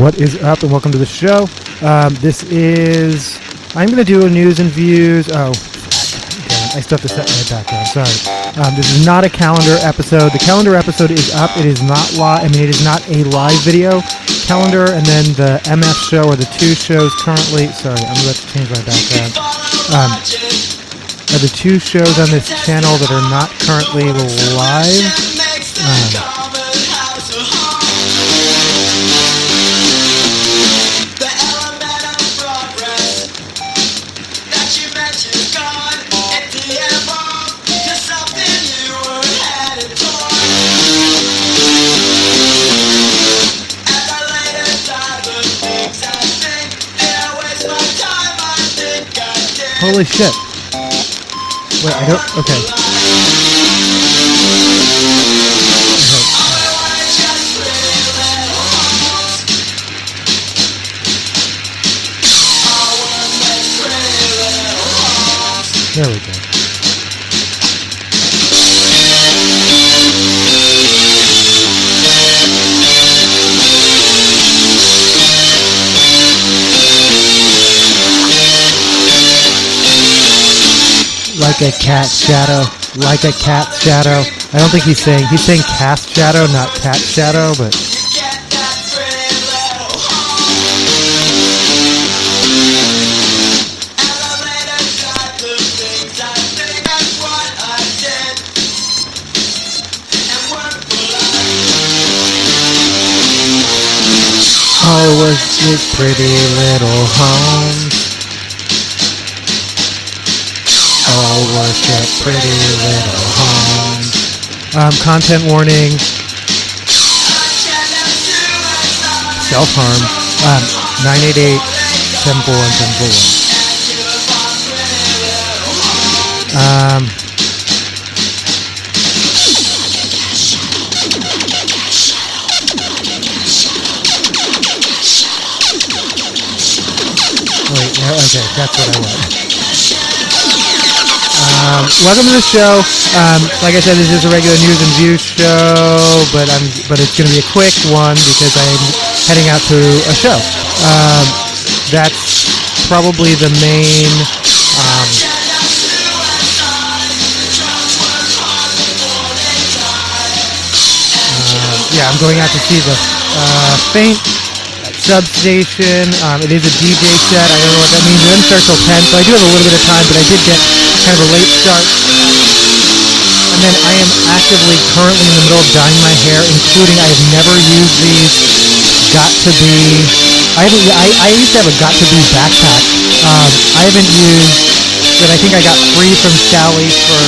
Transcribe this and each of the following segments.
What is up, and welcome to the show. I'm going to do a news and views. Oh, damn, I still have to set my background. Sorry. This is not a calendar episode. The calendar episode is up. It is not live. It is not a live video calendar. And then the MF show, or the two shows currently. Sorry, I'm about to change my background. Are the two shows on this channel that are not currently live. Holy shit. Wait, I don't... Okay. There we go. Like a cat's shadow, like a cat's shadow. I don't think he's saying cast shadow, not cat shadow, but... Oh, was his pretty little home. Oh, was that pretty little home. Content warning. Self-harm. 988-741-741. Wait, okay, that's what I want. Welcome to the show. Like I said, this is a regular news and views show, but it's going to be a quick one because I'm heading out to a show. That's probably the main. I'm going out to see the Faint Substation. It is a DJ set. I don't know what that means. It doesn't start till 10, so I do have a little bit of time, but I did get kind of a late start. And then I am actively currently in the middle of dyeing my hair, including I have never used these Got To Be. I used to have a Got To Be backpack. I haven't used that. I think I got free from Sally for.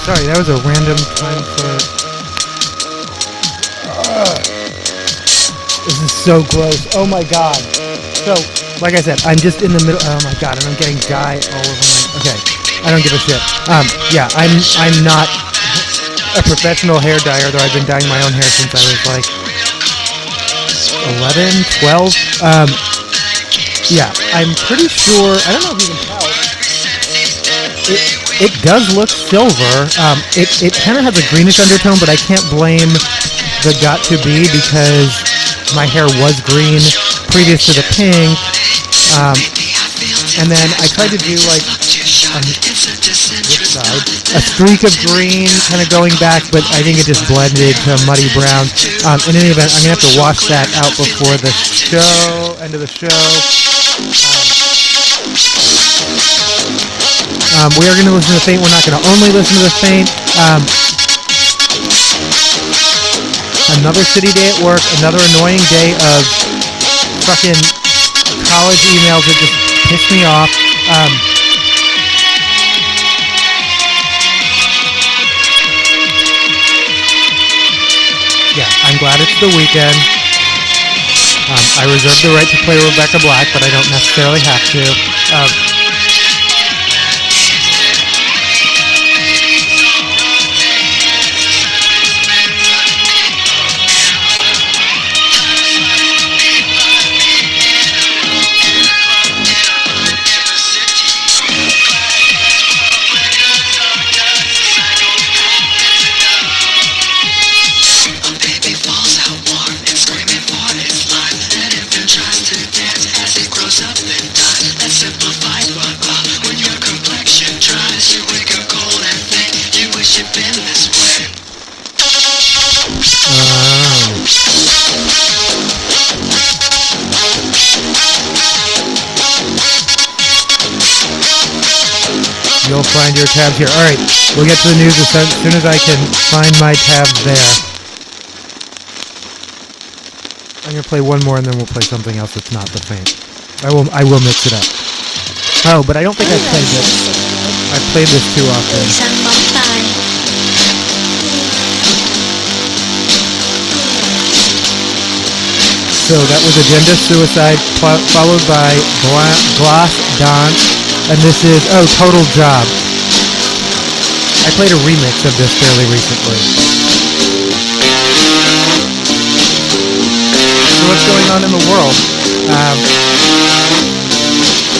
Sorry, that was a random time for... This is so gross. Oh my god. So, like I said, I'm just in the middle... Oh my god, and I'm getting dye all over my... Okay, I don't give a shit. I'm not a professional hair dyer, though I've been dyeing my own hair since I was like 11, 12. I'm pretty sure... I don't know if you can tell. It does look silver. It kind of has a greenish undertone, but I can't blame the Got To Be because my hair was green previous to the pink. And then I tried to do like a streak of green kind of going back, but I think it just blended to muddy brown. In any event, I'm going to have to wash that out before the end of the show. We are going to listen to Faint. We're not going to only listen to the Faint. Another shitty day at work. Another annoying day of fucking college emails that just piss me off. Yeah, I'm glad it's the weekend. I reserve the right to play Rebecca Black, but I don't necessarily have to. You'll find your tabs here. Alright, we'll get to the news as soon as I can find my tabs there. I'm going to play one more and then we'll play something else that's not the Faint. I will mix it up. Oh, but I don't think I've played this. I've played this too often. So that was Agenda Suicide, followed by Glass Danse. And this is, Total Job. I played a remix of this fairly recently. So what's going on in the world?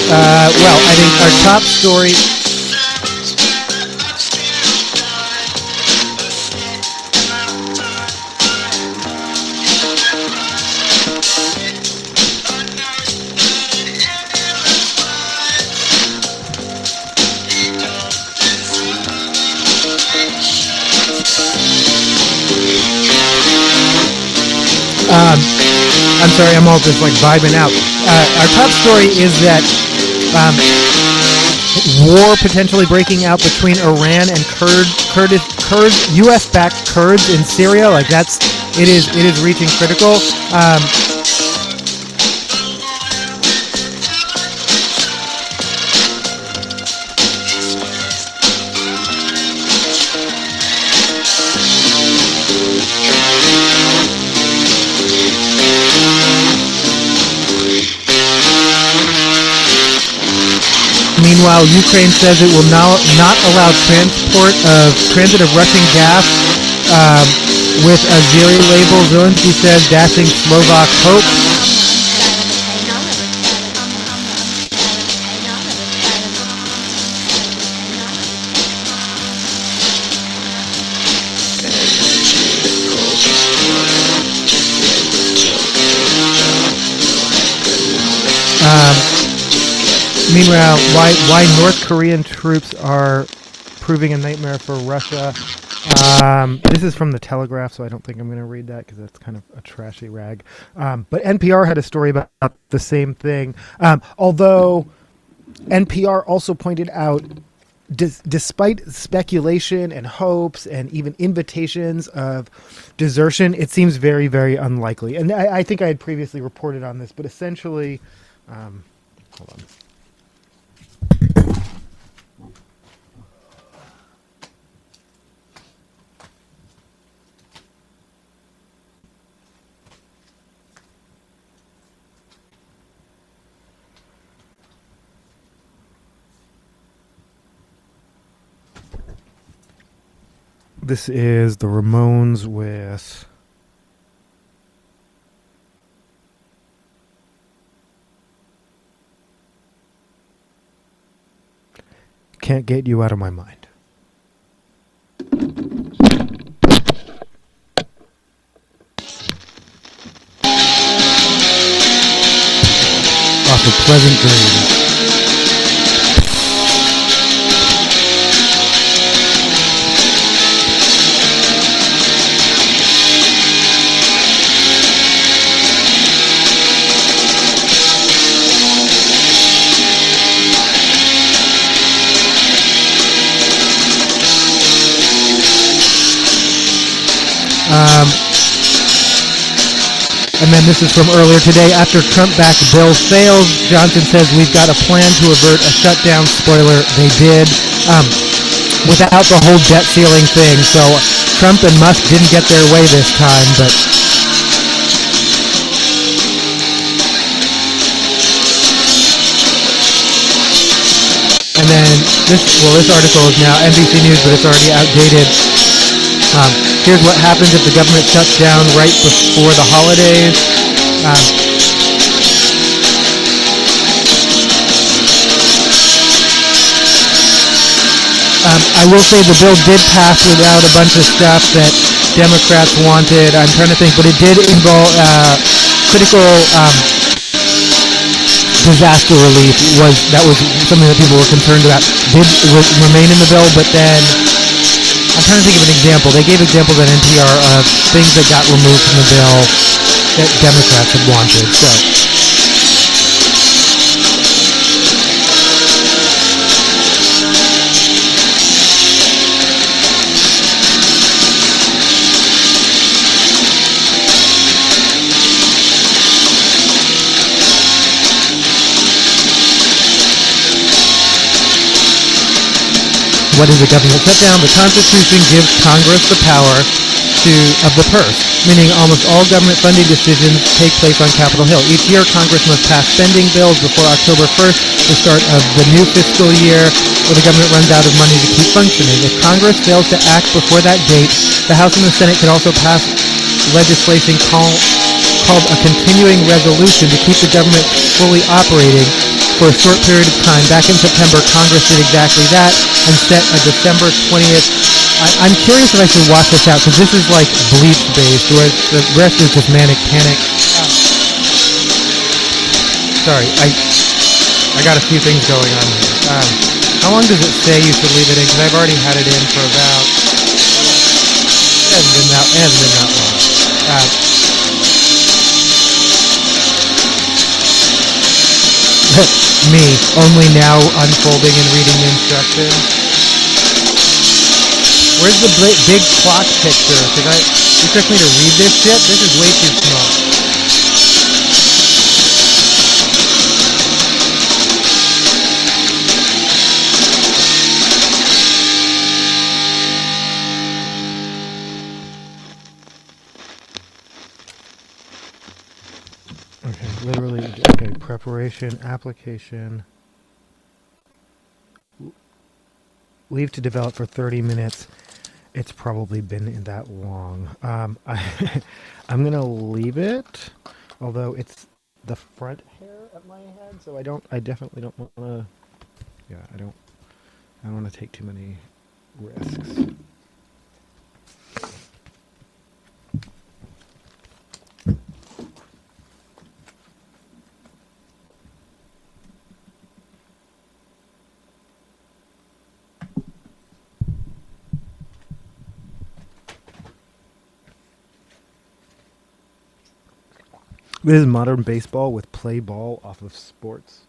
Well, I think our top story... I'm sorry, I'm all just like vibing out. Our top story is that war potentially breaking out between Iran and U.S.-backed Kurds in Syria. Like it is reaching critical. Meanwhile, Ukraine says it will now not allow transit of Russian gas with Azeri label. Zelensky says dashing Slovak hope. Meanwhile, why North Korean troops are proving a nightmare for Russia. This is from the Telegraph, so I don't think I'm going to read that because that's kind of a trashy rag. But NPR had a story about the same thing. Although NPR also pointed out, despite speculation and hopes and even invitations of desertion, it seems very, very unlikely. And I think I had previously reported on this, but essentially, hold on. This is the Ramones with Can't Get You Out of My Mind. Off of Pleasant Dreams. And then this is from earlier today. After Trump-backed bill fails, Johnson says we've got a plan to avert a shutdown. Spoiler, they did. Without the whole debt ceiling thing. So Trump and Musk didn't get their way this time, but... And then this article is now NBC News, but it's already outdated. Here's what happens if the government shuts down right before the holidays. I will say the bill did pass without a bunch of stuff that Democrats wanted. I'm trying to think, but it did involve critical disaster relief was something that people were concerned about. Did remain in the bill, but then I'm trying to think of an example. They gave examples at NPR of things that got removed from the bill that Democrats had wanted. So. What is a government shutdown? The Constitution gives Congress the power of the purse, meaning almost all government funding decisions take place on Capitol Hill. Each year, Congress must pass spending bills before October 1st, the start of the new fiscal year, or the government runs out of money to keep functioning. If Congress fails to act before that date, the House and the Senate can also pass legislation called a continuing resolution to keep the government fully operating for a short period of time. Back in September, Congress did exactly that and set a December 20th. I'm curious if I should watch this out, because this is like Bleach-based, whereas the rest is just Manic Panic. Sorry, I got a few things going on here. How long does it say you should leave it in? Because I've already had it in for about... It hasn't been that long. Me, only now unfolding and reading the instructions. Where's the big clock picture? You expect me to read this shit? This is way too small. Okay, literally, okay, preparation, application, leave to develop for 30 minutes. It's probably been that long. I'm going to leave it, although it's the front hair of my head, so I definitely don't want to, I don't want to take too many risks. This is modern baseball with play ball off of sports.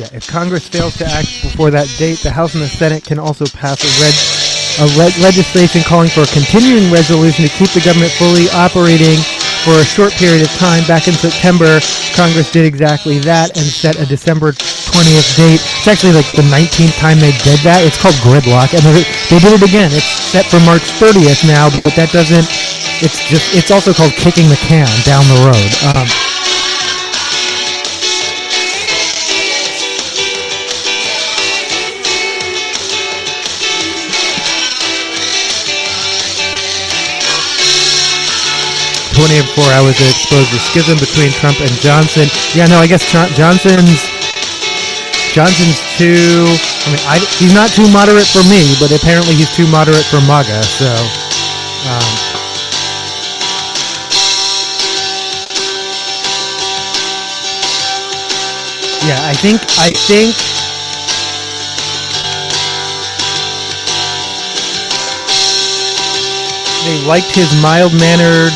If Congress fails to act before that date, the House and the Senate can also pass legislation calling for a continuing resolution to keep the government fully operating for a short period of time. Back in September, Congress did exactly that and set a December 20th date. It's actually like the 19th time they did that. It's called gridlock, and they did it again. It's set for March 30th now, but that doesn't... It's also called kicking the can down the road. 24 hours that exposed the schism between Trump and Johnson. Yeah, no, I guess Johnson's Johnson's too. I mean, he's not too moderate for me, but apparently he's too moderate for MAGA. So, yeah, I think they liked his mild-mannered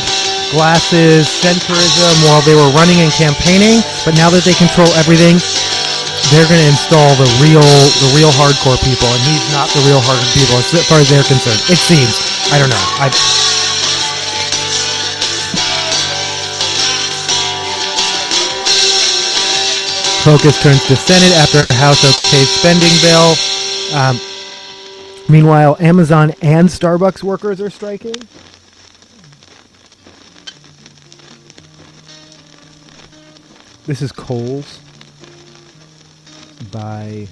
glasses, centrism while they were running and campaigning. But now that they control everything, they're going to install the real hardcore people, and he's not the real hardcore people as far as they're concerned. It seems. I don't know. Focus turns to Senate after House okays spending bill. Meanwhile, Amazon and Starbucks workers are striking. This is Kohl's by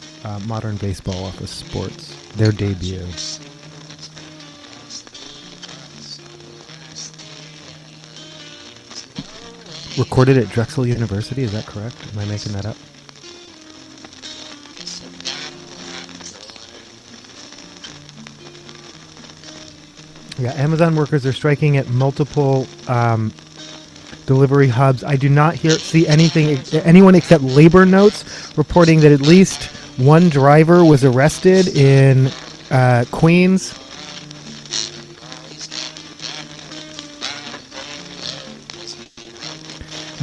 Modern Baseball Office Sports, their debut. Recorded at Drexel University, is that correct? Am I making that up? Yeah, Amazon workers are striking at multiple delivery hubs. I do not see anyone except labor notes reporting that at least one driver was arrested in Queens.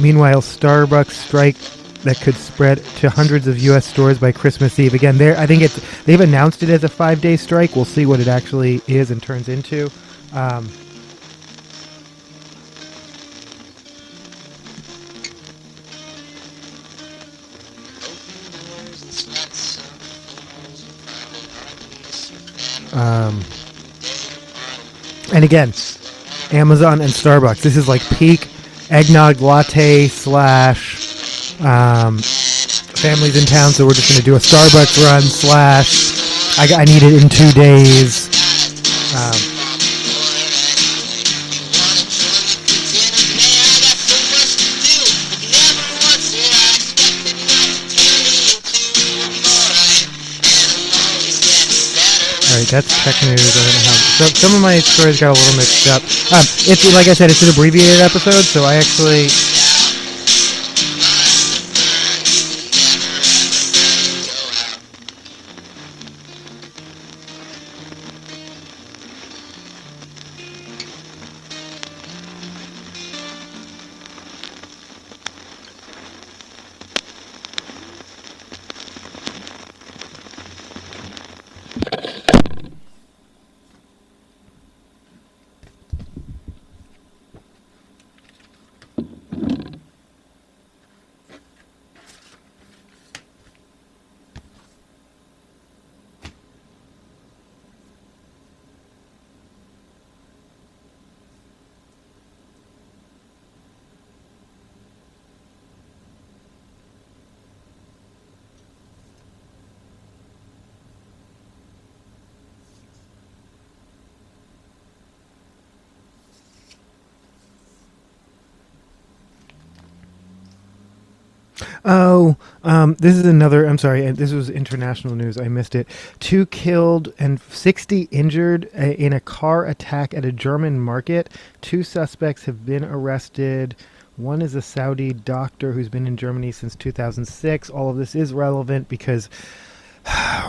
Meanwhile, Starbucks strike that could spread to hundreds of U.S. stores by Christmas Eve. Again, I think they've announced it as a 5-day strike. We'll see what it actually is and turns into. And again, Amazon and Starbucks. This is like peak eggnog latte / families in town, so we're just going to do a Starbucks run / I need it in 2 days. Alright, that's tech news. I don't know how. So some of my stories got a little mixed up. It's like I said, it's an abbreviated episode, so I actually. This is another. I'm sorry. This was international news. I missed it. 2 killed and 60 injured in a car attack at a German market. 2 suspects have been arrested. One is a Saudi doctor who's been in Germany since 2006. All of this is relevant because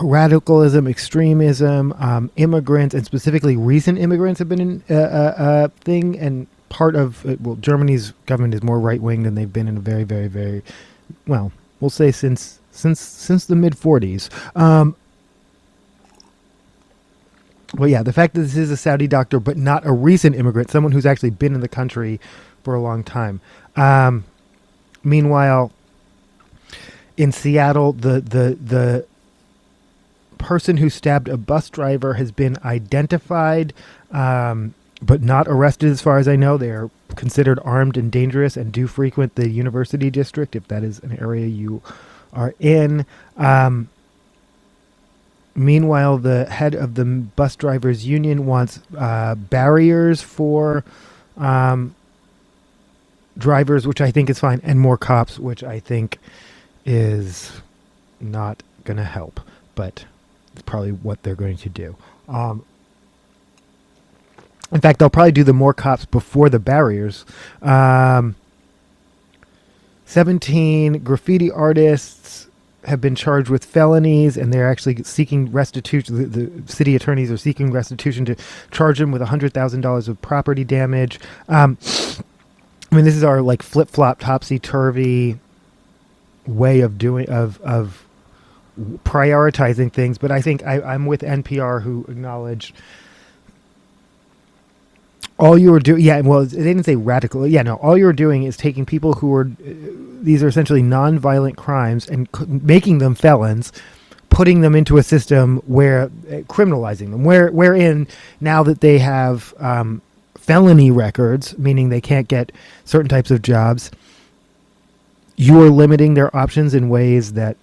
radicalism, extremism, immigrants, and specifically recent immigrants have been in a thing. And part of Germany's government is more right wing than they've been in a very, very, very well. We'll say since the mid 40s. Well, yeah, the fact that this is a Saudi doctor, but not a recent immigrant, someone who's actually been in the country for a long time. Meanwhile, in Seattle, the person who stabbed a bus driver has been identified, but not arrested as far as I know. They are considered armed and dangerous and do frequent the university district, if that is an area you are in. Meanwhile, the head of the bus drivers union wants barriers for drivers, which I think is fine, and more cops, which I think is not going to help, but it's probably what they're going to do. In fact, they'll probably do the more cops before the barriers. 17 graffiti artists have been charged with felonies, and they're actually seeking restitution. The city attorneys are seeking restitution to charge them with $100,000 of property damage. I mean, this is our like flip-flop, topsy-turvy way of doing of prioritizing things. But I think I'm with NPR, who acknowledged all you were doing. Yeah, well, they didn't say radical. Yeah, no, all you're doing is taking people who are these are essentially non-violent crimes and making them felons, putting them into a system where criminalizing them, wherein now that they have felony records, meaning they can't get certain types of jobs, you are limiting their options in ways that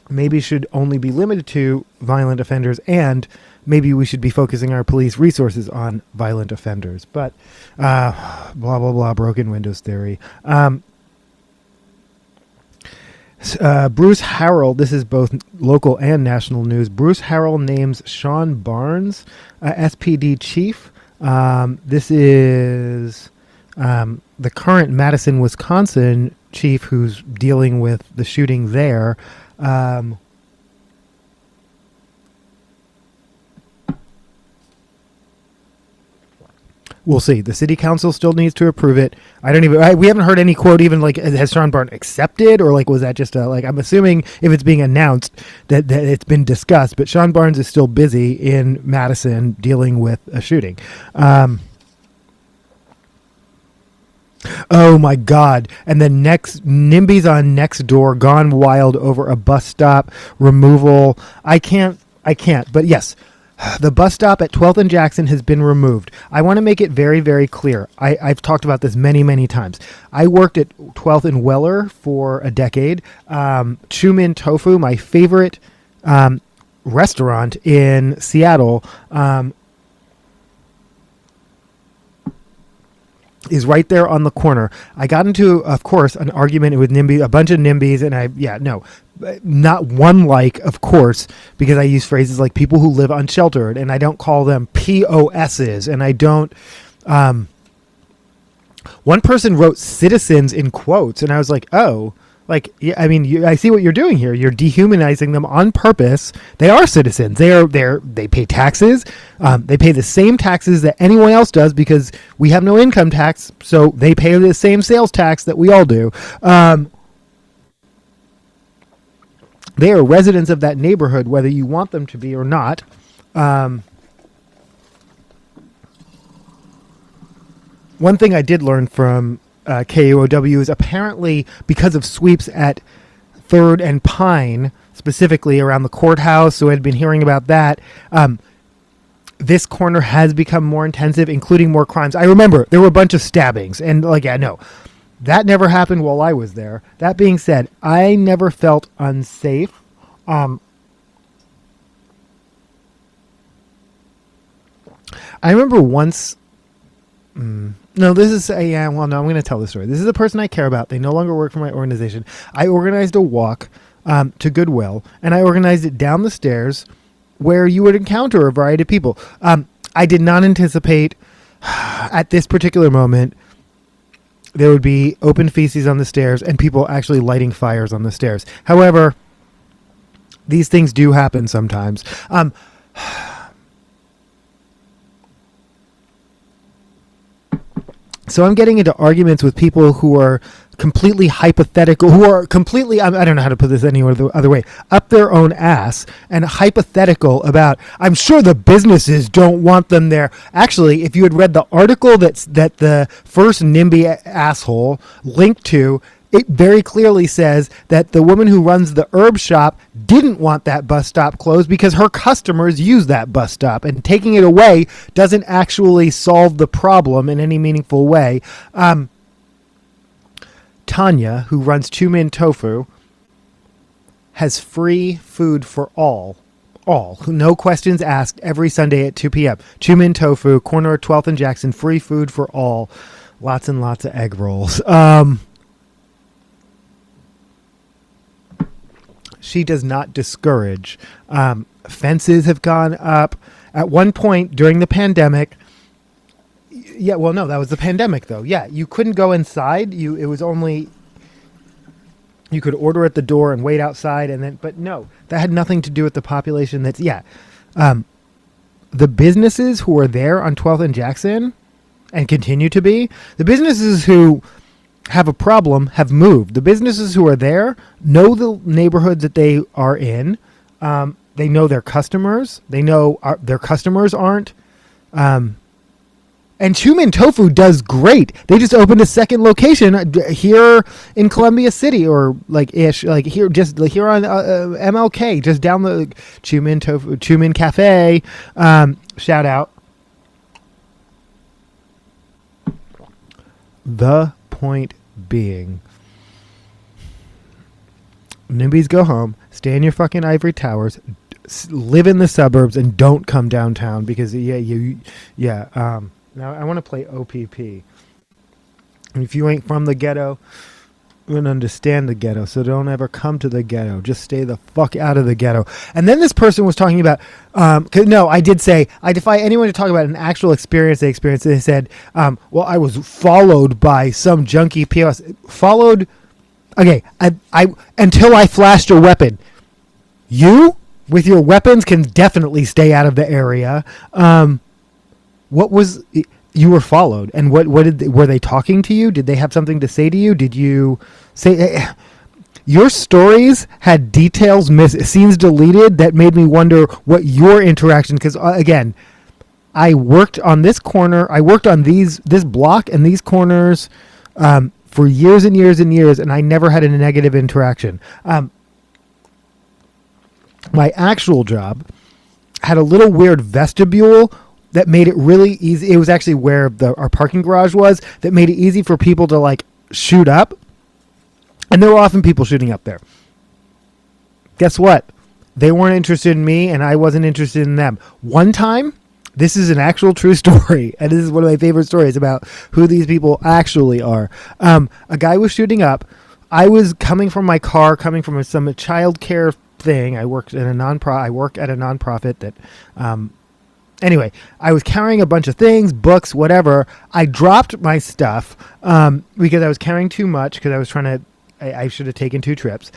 maybe should only be limited to violent offenders, and maybe we should be focusing our police resources on violent offenders. But blah, blah, blah, broken windows theory. Bruce Harrell, this is both local and national news. Bruce Harrell names Sean Barnes SPD chief. This is the current Madison, Wisconsin chief who's dealing with the shooting there. We'll see. The city council still needs to approve it. We haven't heard any quote, even like, has Sean Barnes accepted, or like, was that just I'm assuming if it's being announced that it's been discussed, but Sean Barnes is still busy in Madison dealing with a shooting. Oh my God. And then NIMBY's on next door, gone wild over a bus stop removal. I can't, but yes. The bus stop at 12th and Jackson has been removed. I want to make it very, very clear. I've talked about this many, many times. I worked at 12th and Weller for a decade. Chumin Tofu, my favorite restaurant in Seattle, is right there on the corner. I got into, of course, an argument with NIMBY, a bunch of NIMBYs, and not one like, of course, because I use phrases like people who live unsheltered, and I don't call them POSs, and I don't, one person wrote citizens in quotes, and I was like, oh, like, yeah, I mean, I see what you're doing here. You're dehumanizing them on purpose. They are citizens. They pay taxes. They pay the same taxes that anyone else does because we have no income tax. So they pay the same sales tax that we all do. They are residents of that neighborhood, whether you want them to be or not. One thing I did learn from KUOW is apparently because of sweeps at 3rd and Pine, specifically around the courthouse, so I'd been hearing about that, this corner has become more intensive, including more crimes. I remember there were a bunch of stabbings, and that never happened while I was there. That being said, I never felt unsafe. I remember once... No, this is I'm going to tell the story. This is a person I care about. They no longer work for my organization. I organized a walk to Goodwill, and I organized it down the stairs where you would encounter a variety of people. I did not anticipate at this particular moment there would be open feces on the stairs and people actually lighting fires on the stairs. However, these things do happen sometimes. So I'm getting into arguments with people who are completely hypothetical, who are completely, I don't know how to put this any other way, up their own ass and hypothetical about, I'm sure the businesses don't want them there. Actually, if you had read the article that the first NIMBY asshole linked to, it very clearly says that the woman who runs the herb shop didn't want that bus stop closed because her customers use that bus stop, and taking it away doesn't actually solve the problem in any meaningful way. Tanya, who runs Chumin Tofu, has free food for all, no questions asked, every Sunday at 2 p.m. Chumin Tofu, corner of 12th and Jackson, free food for all. Lots and lots of egg rolls. she does not discourage. Fences have gone up. At one point during the pandemic, yeah, well, no, that was the pandemic, though. Yeah, you couldn't go inside. It was only, you could order at the door and wait outside, and then, but no, that had nothing to do with the population. The businesses who are there on 12th and Jackson, and continue to be, the businesses who have a problem have moved. The businesses who are there know the neighborhoods that they are in. They know their customers. They know their customers aren't. And Chumin Tofu does great. They just opened a second location here in Columbia City, or here, just like here on MLK, just down the Chumin Cafe. Shout out. The point being, NIMBYs go home, stay in your fucking ivory towers, live in the suburbs, and don't come downtown because now I want to play OPP. If you ain't from the ghetto, you wouldn't understand the ghetto, so don't ever come to the ghetto. Just stay the fuck out of the ghetto. And then this person was talking about, I did say, I defy anyone to talk about an actual experience they experienced. They said, well, I was followed by some junkie POS. Followed, okay, I until I flashed a weapon. You, with your weapons, can definitely stay out of the area. What was you were followed, and were they talking to you? Did they have something to say to you? Did you say your stories had details scenes deleted that made me wonder what your interaction? Because again, I worked on this corner. I worked on this block and these corners for years and years and years, and I never had a negative interaction. My actual job had a little weird vestibule that made it really easy. It was actually where our parking garage was. That made it easy for people to shoot up. And there were often people shooting up there. Guess what? They weren't interested in me, and I wasn't interested in them. One time, this is an actual true story, and this is one of my favorite stories about who these people actually are. A guy was shooting up. I was coming from my car, coming from some child care thing. I work at a nonprofit that... Anyway, I was carrying a bunch of things, books, whatever. I dropped my stuff because I was carrying too much because I was trying to... I should have taken 2 trips.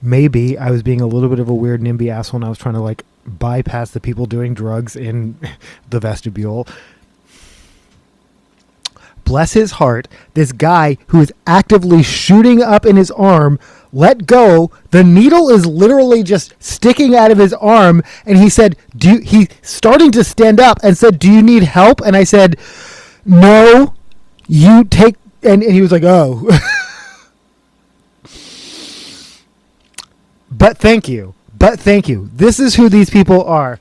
Maybe I was being a little bit of a weird NIMBY asshole, and I was trying to bypass the people doing drugs in the vestibule. Bless his heart, this guy who is actively shooting up in his arm let go. The needle is literally just sticking out of his arm, and he said, he's starting to stand up and said, "Do you need help?" And I said, "No, you take," and he was like, "Oh." But thank you. This is who these people are.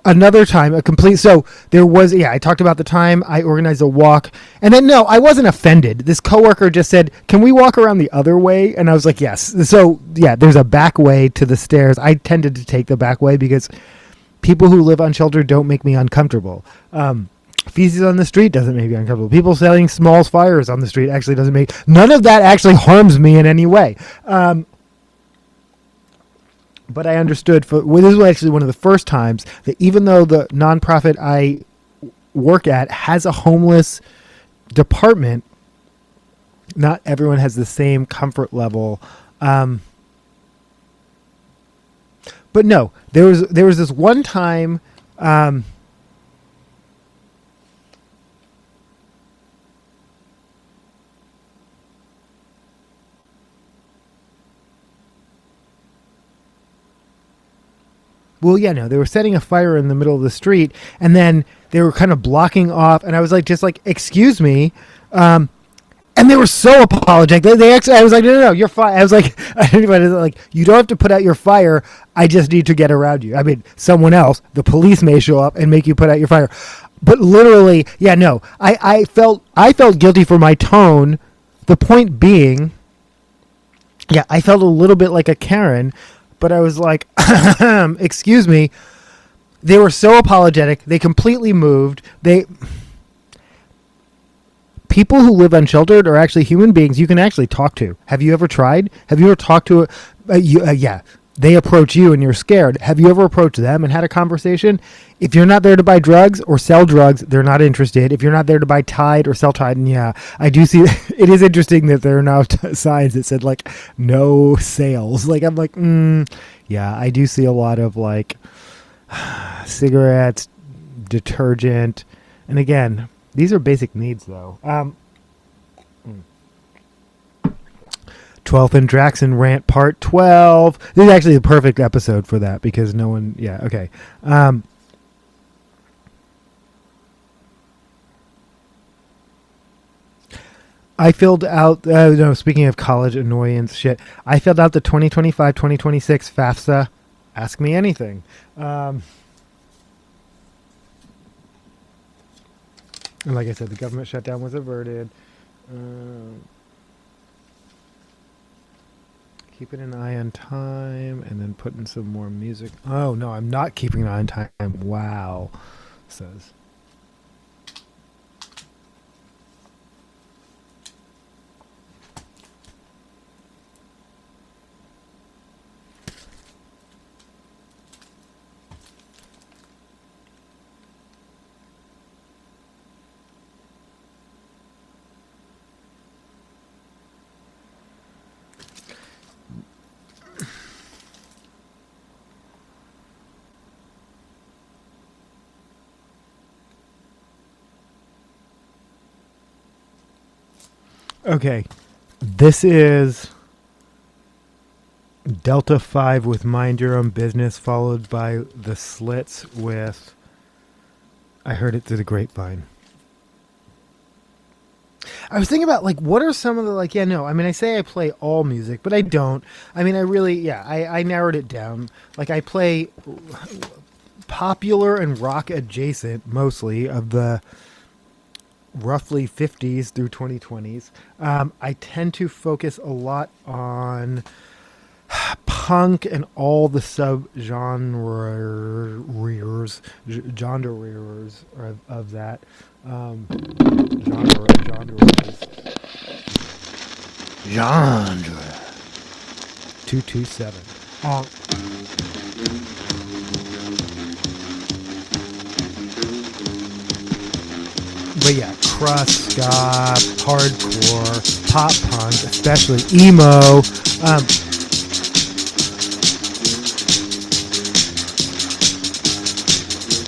Another time, so there was, I talked about the time I organized a walk, and then no, I wasn't offended. This coworker just said, "Can we walk around the other way?" And I was like, "Yes." So yeah, there's a back way to the stairs. I tended to take the back way because people who live unsheltered don't make me uncomfortable. Feces on the street doesn't make me uncomfortable. People selling small fires on the street actually doesn't make, none of that actually harms me in any way. But I understood, this was actually one of the first times that even though the nonprofit I work at has a homeless department, not everyone has the same comfort level. But no, there was this one time. Well, yeah, no, they were setting a fire in the middle of the street, and then they were kind of blocking off, and I was "Excuse me," and they were so apologetic. They actually, I was like, no, you're fine. I was like, you don't have to put out your fire. I just need to get around you. I mean, someone else, the police may show up and make you put out your fire, but literally, yeah, no, I felt guilty for my tone. The point being, yeah, I felt a little bit like a Karen. But I was like, excuse me. They were so apologetic. They completely moved. people who live unsheltered are actually human beings you can actually talk to. Have you ever tried? Have you ever talked to yeah, they approach you and you're scared. Have you ever approached them and had a conversation? If you're not there to buy drugs or sell drugs, they're not interested. If you're not there to buy Tide or sell Tide, and yeah, I do see, it is interesting that there are now signs that said like no sales. Like I'm like, yeah, I do see a lot of like cigarettes, detergent, and again, these are basic needs though. 12th and Draxon rant part 12. This is actually the perfect episode for that because no one, yeah, okay. I filled out, no, speaking of college annoyance shit, I filled out the 2025-2026 FAFSA. Ask me anything. And like I said, the government shutdown was averted. Keeping an eye on time and then putting some more music. Oh, no, I'm not keeping an eye on time. Wow, says. Okay, this is Delta 5 with Mind Your Own Business, followed by The Slits with I Heard It Through the Grapevine. I was thinking about, like, what are some of the, like, yeah, no, I mean, I say I play all music, but I don't. I mean, I really, yeah, I narrowed it down. Like, I play popular and rock adjacent, mostly, of the roughly 50s through 2020s. I tend to focus a lot on punk and all the sub-genres of that. Genre 227. But yeah, crust, ska, hardcore, pop punk, especially emo.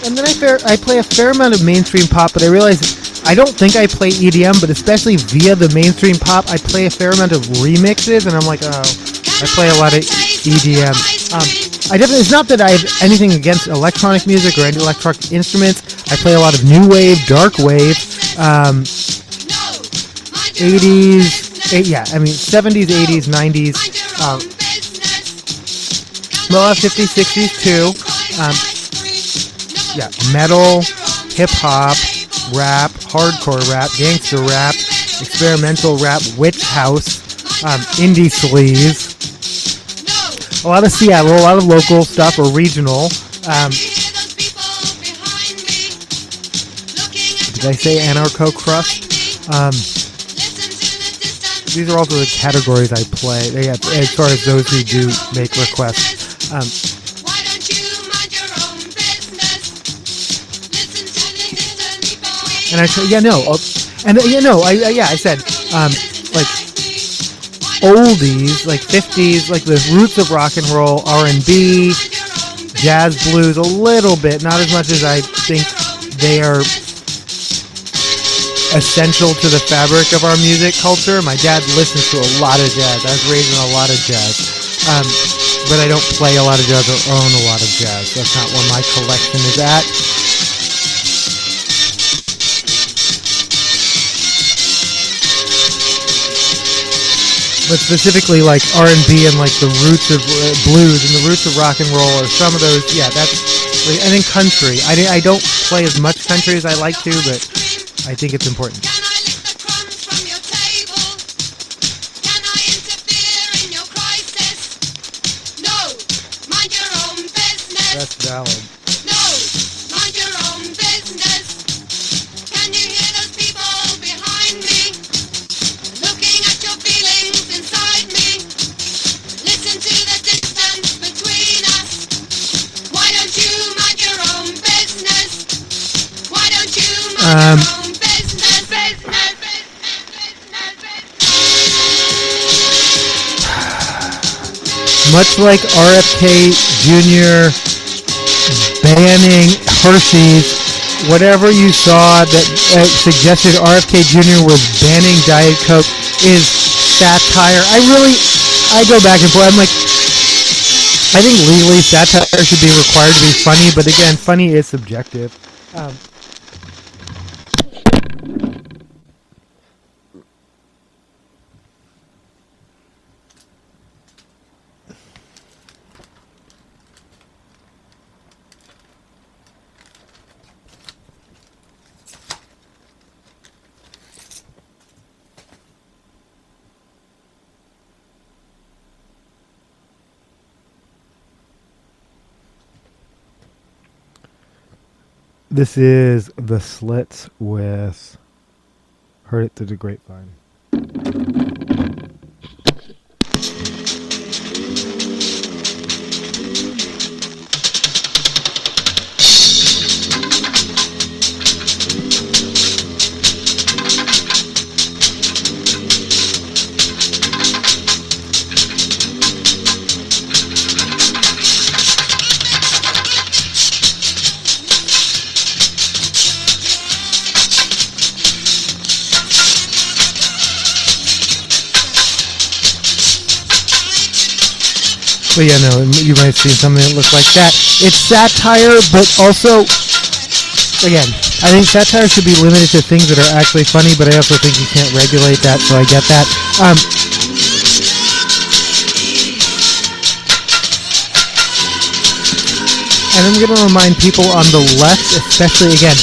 And then I play a fair amount of mainstream pop, but I realize I don't think I play EDM, but especially via the mainstream pop, I play a fair amount of remixes, and I'm like, oh, I play a lot of EDM. I definitely, it's not that I have anything against electronic music or any electronic instruments. I play a lot of new wave, dark wave, 80s, yeah, I mean 70s, 80s, 90s, a lot of 50s, 60s too. Yeah, metal, hip hop, rap, hardcore rap, gangster rap, experimental rap, witch house, indie sleaze. A lot of Seattle, a lot of local stuff or regional. Did I say anarcho crust? These are also the categories I play. Yeah, as far as those who do make requests. And I said, yeah, no, and yeah, no, I said, like oldies, like 50s, like the roots of rock and roll, R&B, jazz, blues, a little bit, not as much as I think they are essential to the fabric of our music culture. My dad listens to a lot of jazz. I was raised in a lot of jazz, but I don't play a lot of jazz or own a lot of jazz. That's not where my collection is at. But specifically like R&B and like the roots of blues and the roots of rock and roll or some of those, yeah, that's, I think country. I don't play as much country as I like to, but I think it's important. That's valid. Mind your own business. Can you hear those people behind me? Much like RFK Jr. banning Hershey's, whatever you saw that suggested RFK Jr. was banning Diet Coke is satire. I go back and forth. I'm like, I think legally satire should be required to be funny, but again, funny is subjective. This is The Slits with Heard It Through the Grapevine. But yeah, no, you might see something that looks like that. It's satire, but also, again, I think satire should be limited to things that are actually funny, but I also think you can't regulate that, so I get that. And I'm going to remind people on the left, especially, again,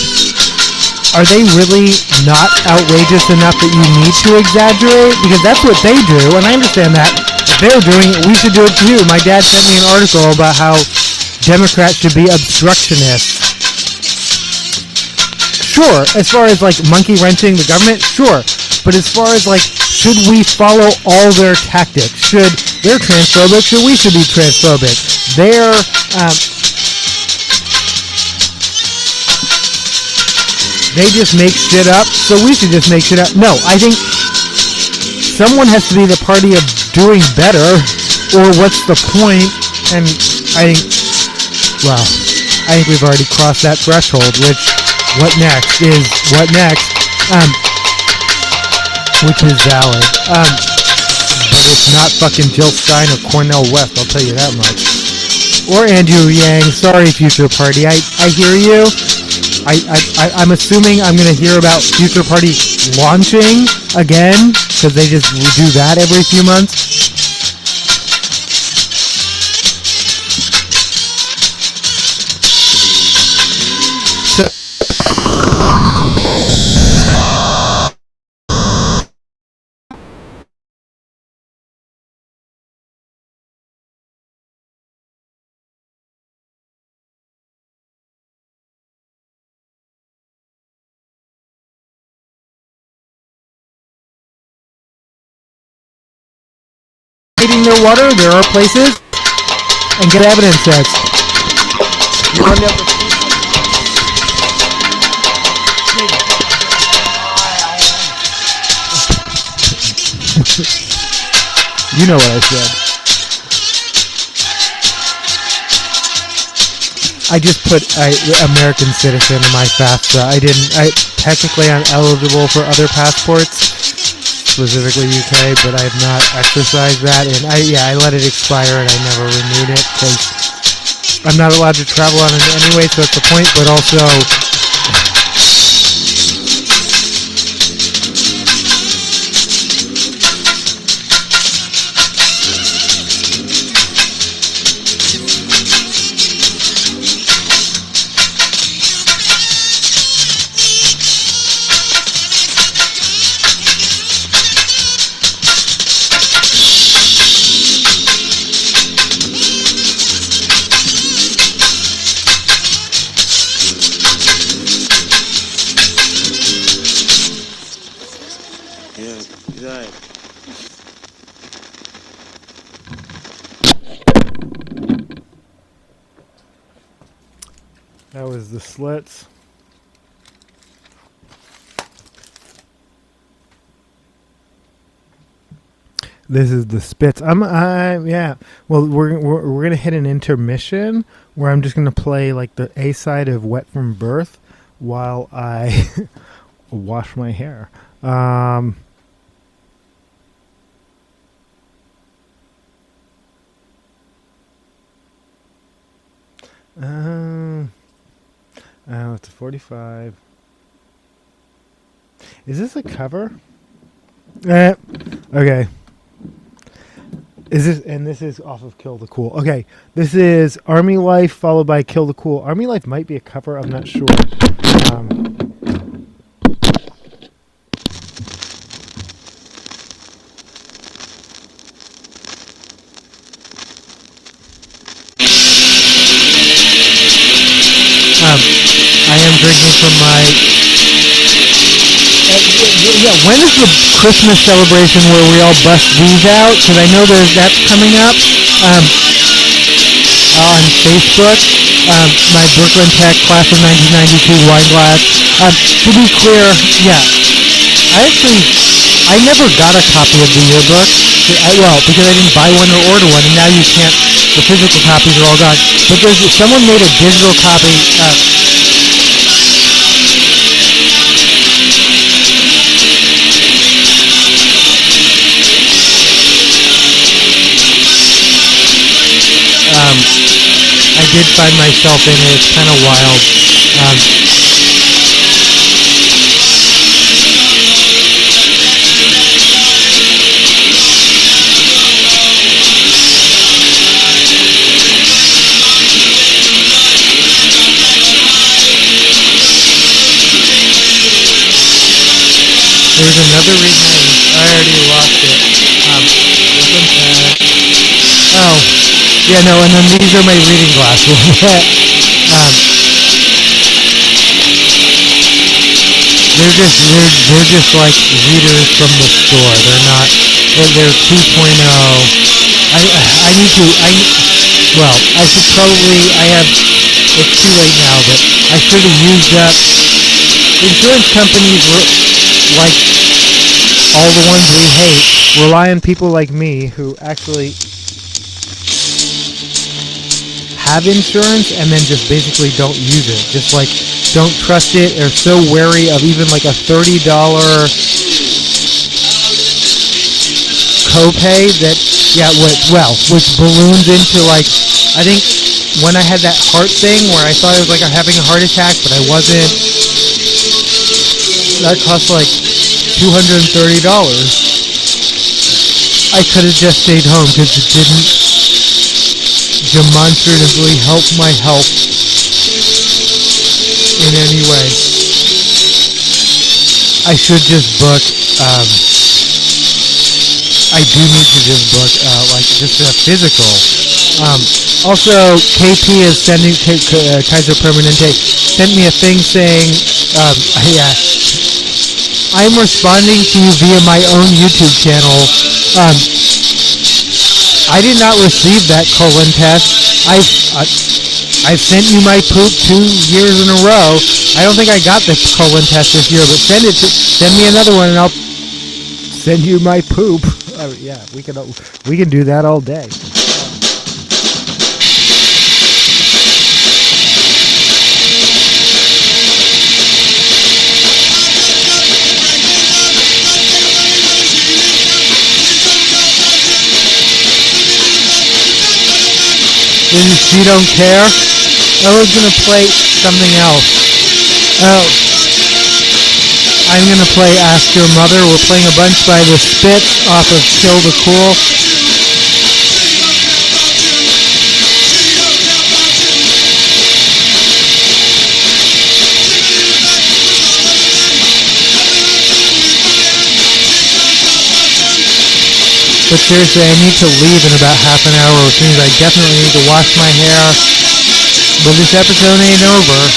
are they really not outrageous enough that you need to exaggerate? Because that's what they do, and I understand that. They're doing it, we should do it too. My dad sent me an article about how Democrats should be obstructionists. Sure, as far as like monkey wrenching the government, sure. But as far as like, should we follow all their tactics? Should they're transphobic? Should we be transphobic? They just make shit up, so we should just make shit up. No, I think someone has to be the party of doing better, or what's the point? And I think we've already crossed that threshold, which what next is what next, which is valid. But it's not fucking Jill Stein or Cornel West, I'll tell you that much. Or Andrew Yang, sorry Future Party, I hear you. I'm assuming I'm going to hear about Future Party launching again, because they just do that every few months. Their water, there are places, and get evidence sets. You know what I said. I just put American citizen in my FAFSA. Technically I'm eligible for other passports, specifically UK, but I have not exercised that, and I let it expire and I never renewed it because I'm not allowed to travel on it anyway, so that's the point, but also that was The Slits. This is the Spits. Yeah. Well, we're gonna hit an intermission where I'm just gonna play like the A side of "Wet from Birth" while I wash my hair. Oh, it's a 45. Is this a cover? Okay. This is off of Kill the Cool. Okay, this is Army Life followed by Kill the Cool. Army Life might be a cover. I'm not sure. I am drinking from my. Yeah, when is the Christmas celebration where we all bust these out? Because I know that's coming up on Facebook. My Brooklyn Tech class of 1992 wine glass. To be clear, yeah, I never got a copy of the yearbook. Because I didn't buy one or order one, and now you can't. The physical copies are all gone. But someone made a digital copy. I did find myself in it. It's kind of wild. There's another reading. I already lost it. Oh. Yeah, no, and then these are my reading glasses. They're just like readers from the store. They're not. They're 2.0. I need to. I should probably. It's too late now, but I should have used up. Insurance companies like all the ones we hate rely on people like me who actually have insurance and then just basically don't use it. Just like don't trust it. Are so wary of even like a $30 copay that which balloons into like, I think when I had that heart thing where I thought it was like I'm having a heart attack but I wasn't, that cost like $230. I could have just stayed home because it didn't demonstratively help my health in any way. I should just book. I do need to just book just a physical. Also, KP is sending Kaiser Permanente sent me a thing saying, I'm responding to you via my own YouTube channel. I did not receive that colon test. I've sent you my poop 2 years in a row. I don't think I got the colon test this year, but send me another one and I'll send you my poop. Yeah, we can do that all day. This is She Don't Care. I was going to play something else. Oh. I'm going to play Ask Your Mother. We're playing a bunch by the Spits off of Kill the Cool. But seriously, I need to leave in about half an hour, which means I definitely need to wash my hair. But this episode ain't over.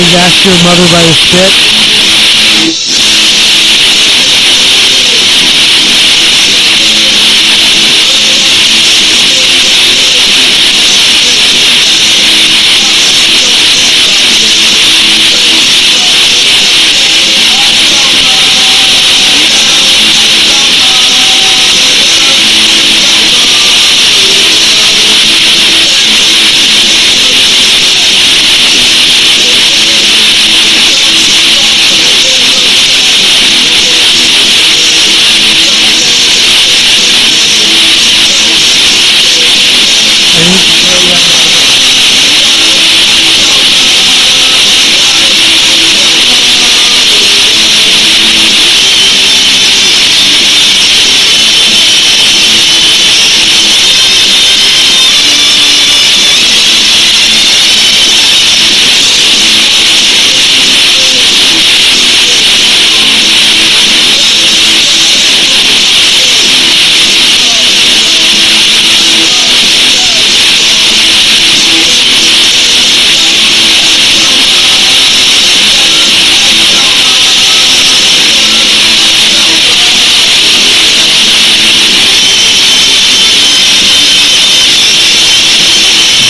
is asked your mother by the spit.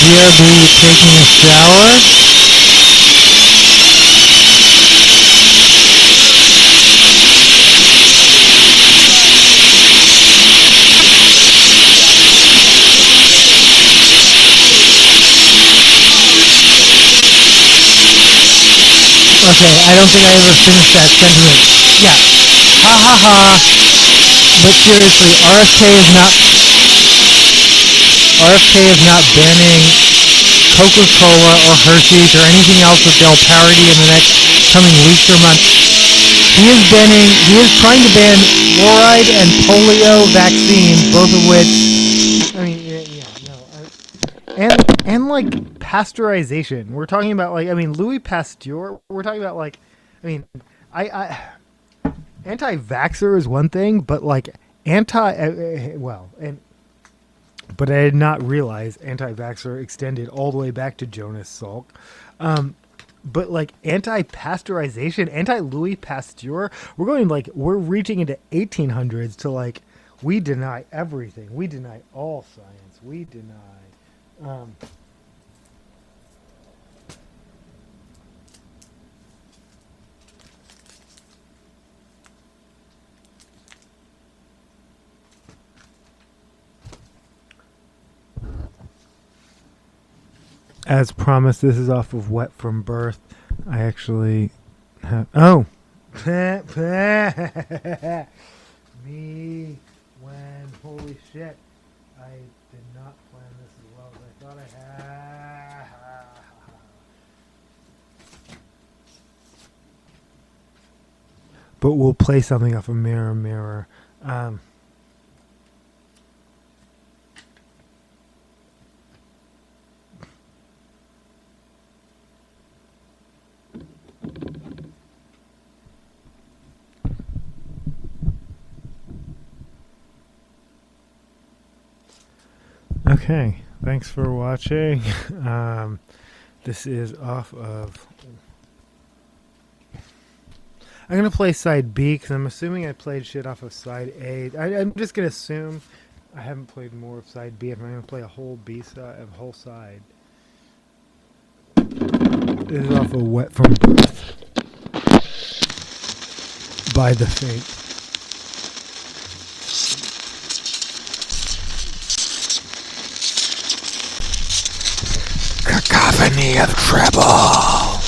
BRB taking a shower. Okay, I don't think I ever finished that sentence. Yeah. Ha ha ha. But seriously, RFK is not banning Coca-Cola or Hershey's or anything else that they'll parody in the next coming weeks or months. He is trying to ban fluoride and polio vaccines, both of which, I mean, and like pasteurization. We're talking about Louis Pasteur. We're talking about I anti-vaxxer is one thing, but but I did not realize anti-vaxxer extended all the way back to Jonas Salk. But anti-pasteurization, anti-Louis Pasteur, we're reaching into 1800s to we deny everything. We deny all science. We deny. As promised, this is off of Wet from Birth. I actually have... Oh! Me when... Holy shit. I did not plan this as well as I thought I had. But we'll play something off of Mirror Mirror. Okay, thanks for watching. This is off of... I'm going to play side B because I'm assuming I played shit off of side A. I'm just going to assume I haven't played more of side B. I'm going to play a whole B side, a whole side. This is off of Wet from Birth by The Fate. Cacophony of treble.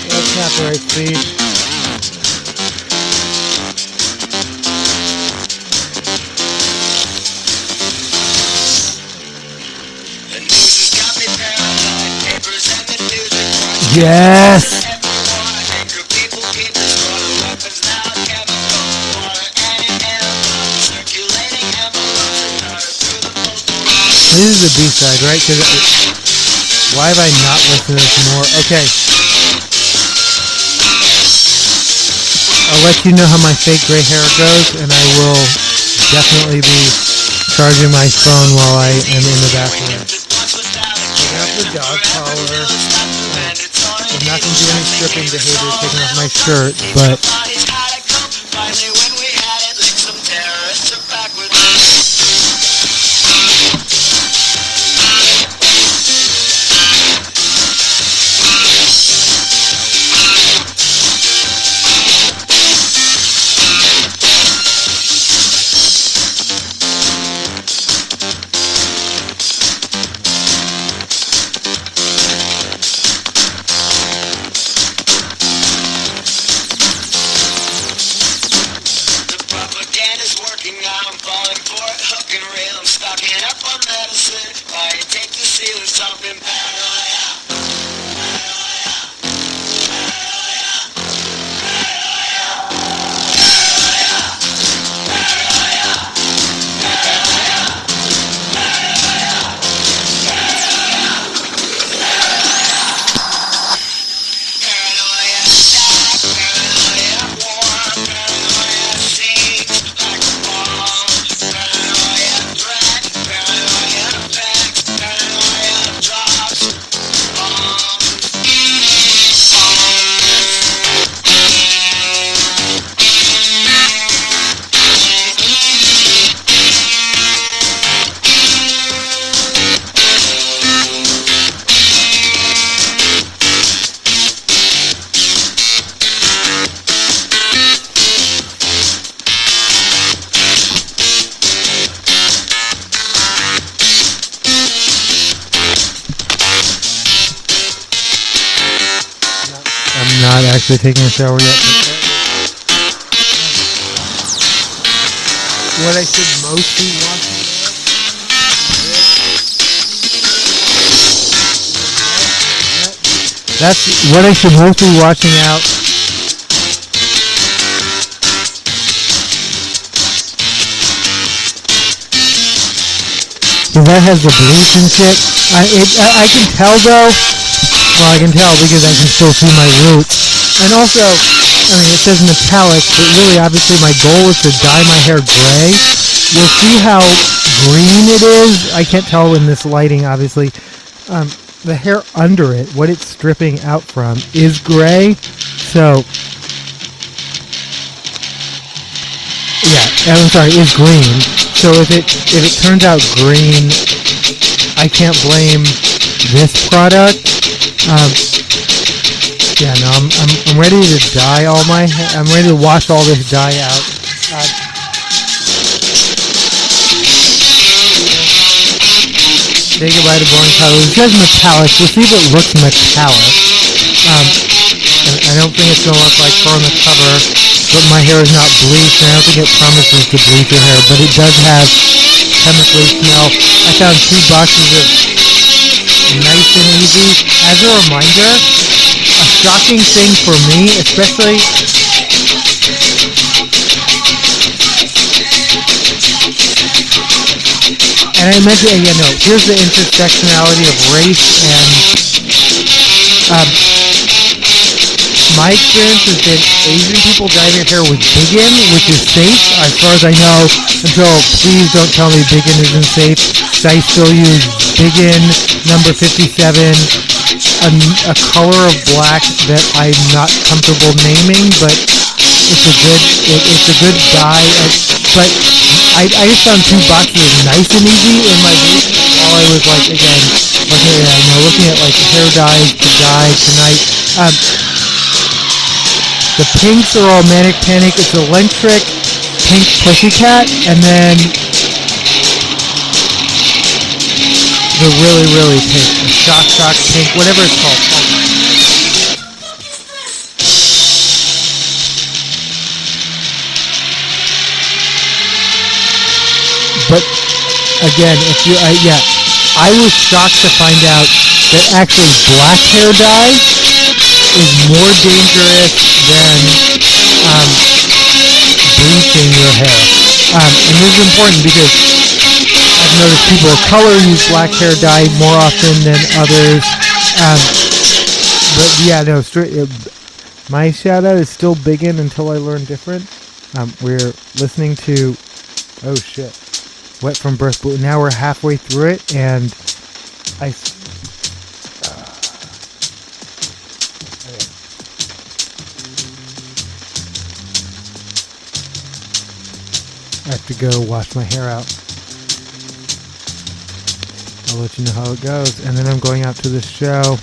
That's not the right speed. Yes! This is the B-side, right? Why have I not listened to this more? Okay. I'll let you know how my fake gray hair goes, and I will definitely be charging my phone while I am in the bathroom. Taking off the dog collar. I'm not going to do any stripping behavior taking off my shirt, but... Not actually taking a shower yet. What I should mostly watch. That's what I should mostly be watching out. So that has the bleach and shit. I can tell though. Well, I can tell because I can still see my roots. And also, I mean, it says metallic, but really, obviously, my goal is to dye my hair gray. You'll see how green it is. I can't tell in this lighting, obviously. The hair under it, what it's stripping out from, is gray. So, yeah, I'm sorry, is green. So if it turns out green, I can't blame this product. Yeah, no, I'm ready to dye all my hair. I'm ready to wash all this dye out. Say goodbye to boring color. It says metallic. We'll see if it looks metallic. I don't think it's gonna look like fur on the cover, but my hair is not bleached, and I don't think it promises to bleach your hair, but it does have chemically smell. I found 2 boxes of Nice and Easy. As a reminder, a shocking thing for me, especially and I mentioned, yeah, no, here's the intersectionality of race and my experience has been Asian people dye their hair with Biggin, which is safe, as far as I know, until please don't tell me Biggin isn't safe. I still use Biggin number 57, a color of black that I'm not comfortable naming, but it's a good dye. But I just found 2 boxes of Nice and Easy in my room while I was again looking at hair dyes to dye tonight. The pinks are all Manic Panic. It's Electric, Pink Pussycat, and then the really, really pink, the Shock Pink, whatever it's called. But again, I was shocked to find out that actually black hair dye is more dangerous than bleaching your hair. And this is important because I I've noticed people of color use black hair dye more often than others. Um, but yeah, no, my shout out is still Biggin until I learn different. We're listening to, oh shit, Wet from Birth Blue. Now we're halfway through it, and I. I have to go wash my hair out. I'll let you know how it goes. And then I'm going out to this show.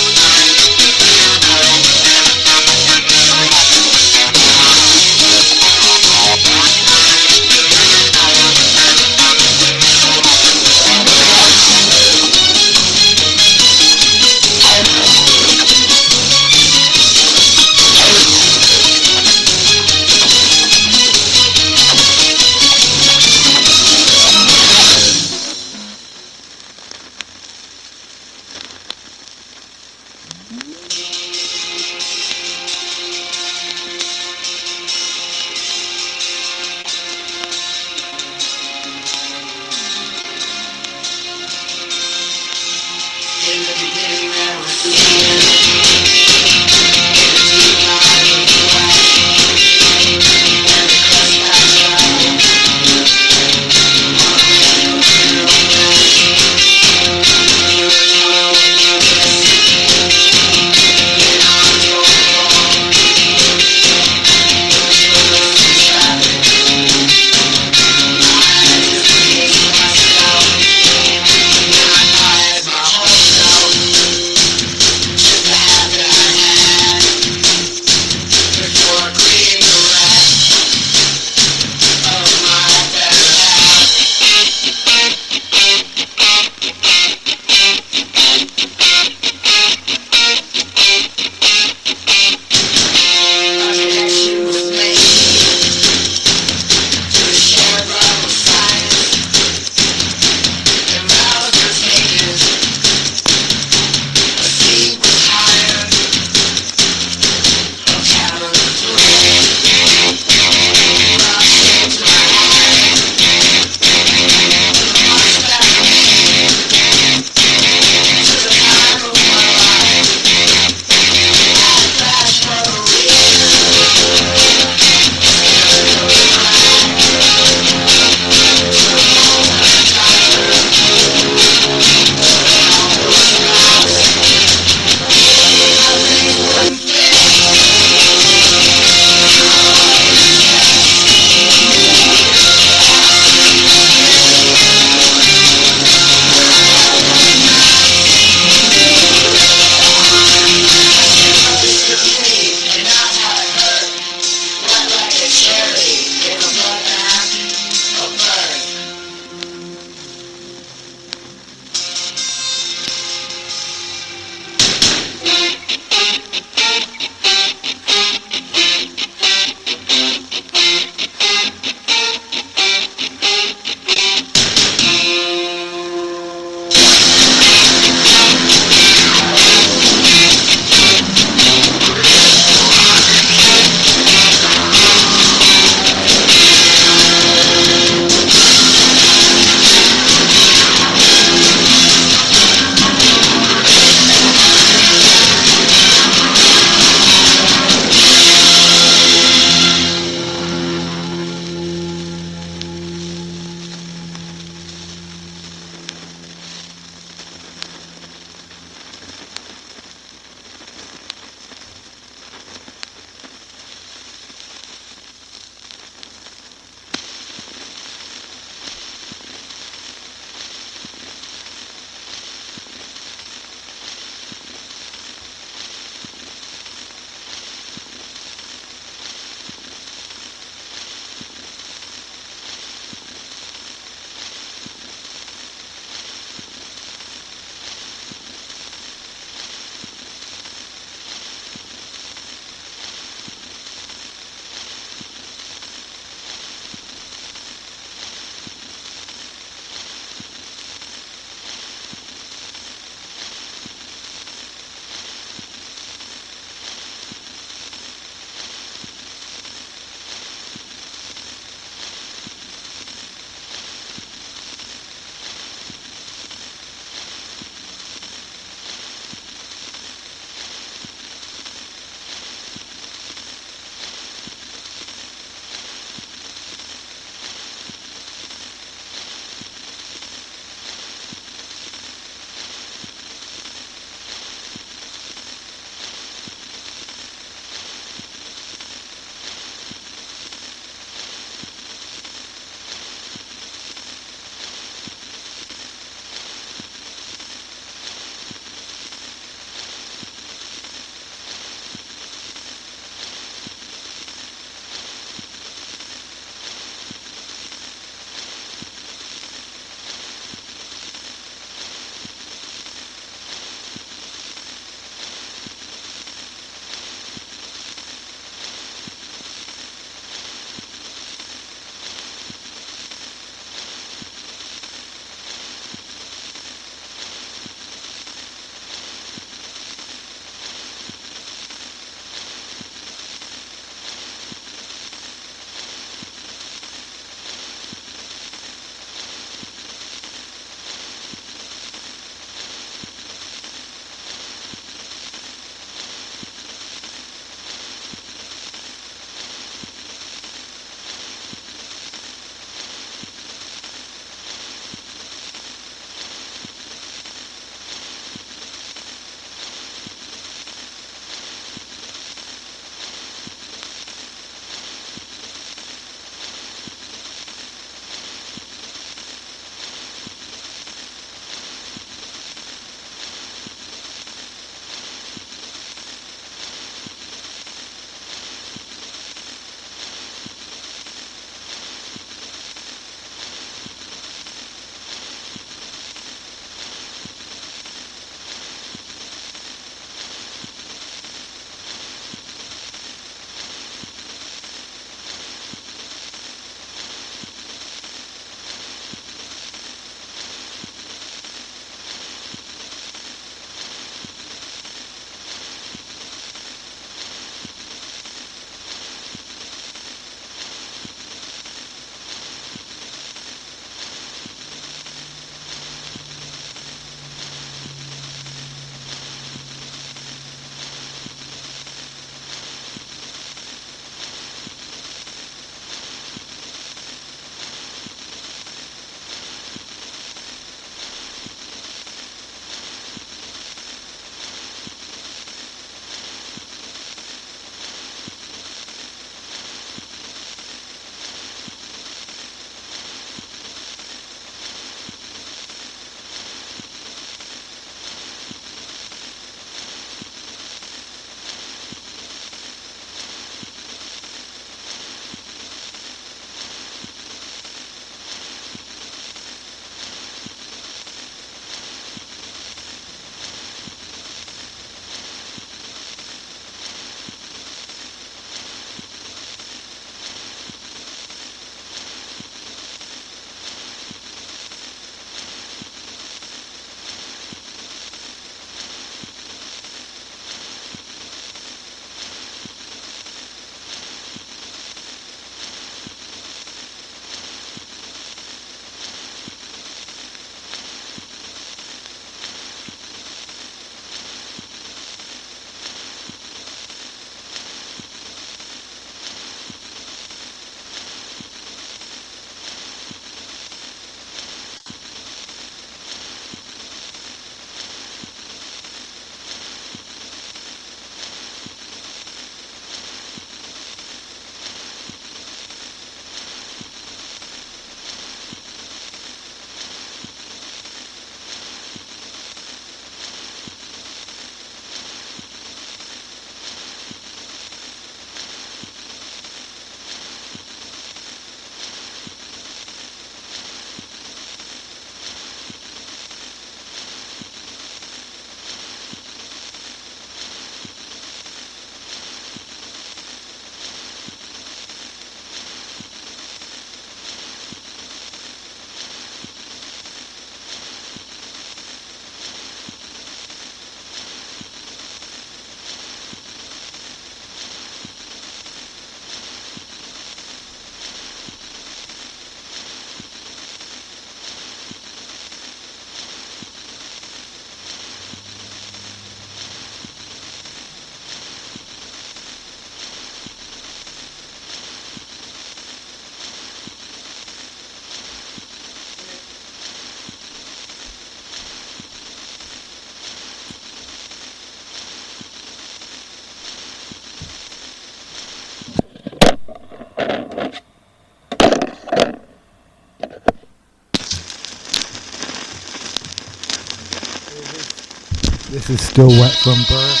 voice is still wet from birth.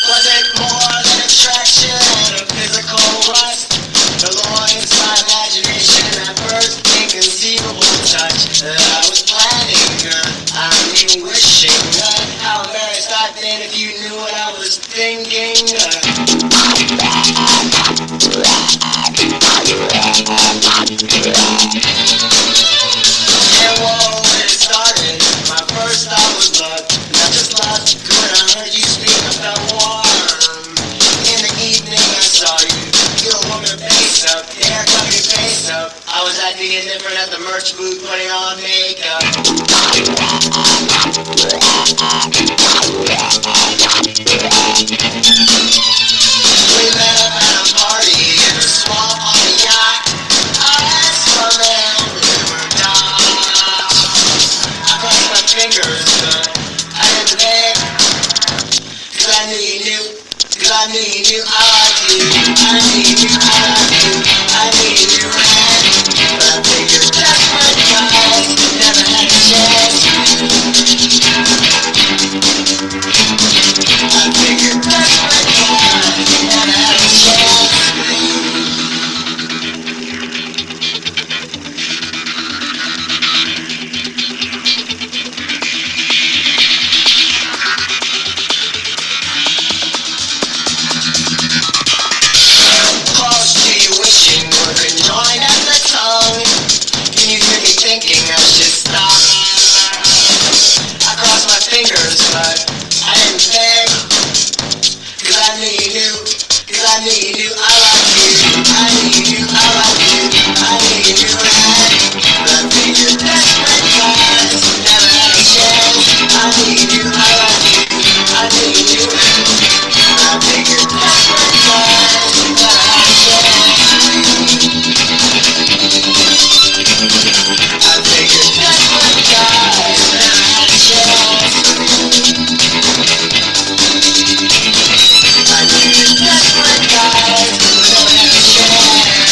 Was it more than attraction and a physical lust? The loins, my imagination, that first inconceivable touch that I was planning, I mean wishing. How embarrassed I'd been if you knew what I was thinking. And whoa, when it started, my first thought was love, not just lust. When I heard you speak, I felt warm. In the evening, I saw you. You were warming your face up, hair covered your face up. I was acting indifferent at the merch booth, putting on makeup. We met up at a party in a swamp on a yacht. I asked for them to were dots. I crossed my fingers, but I didn't beg. Cause I knew you knew, cause I knew you knew I liked you. I knew you knew I liked you. I knew you knew I had. But I figured desperate guys never had a chance. I figured desperate guys never had a chance. Close to you wishing were conjoined at the tongue. Can you hear me thinking I should stop? I crossed my fingers, but I didn't beg. Cause I knew you knew, cause I knew you knew I liked you. I knew you knew I liked you. I knew you knew I had. But I figured desperate guys never had a chance. I knew you knew I liked you. I knew you knew I had. But I figured desperate guys never had a chance. I figured desperate guys never had a chance. I figured desperate guys never had a chance.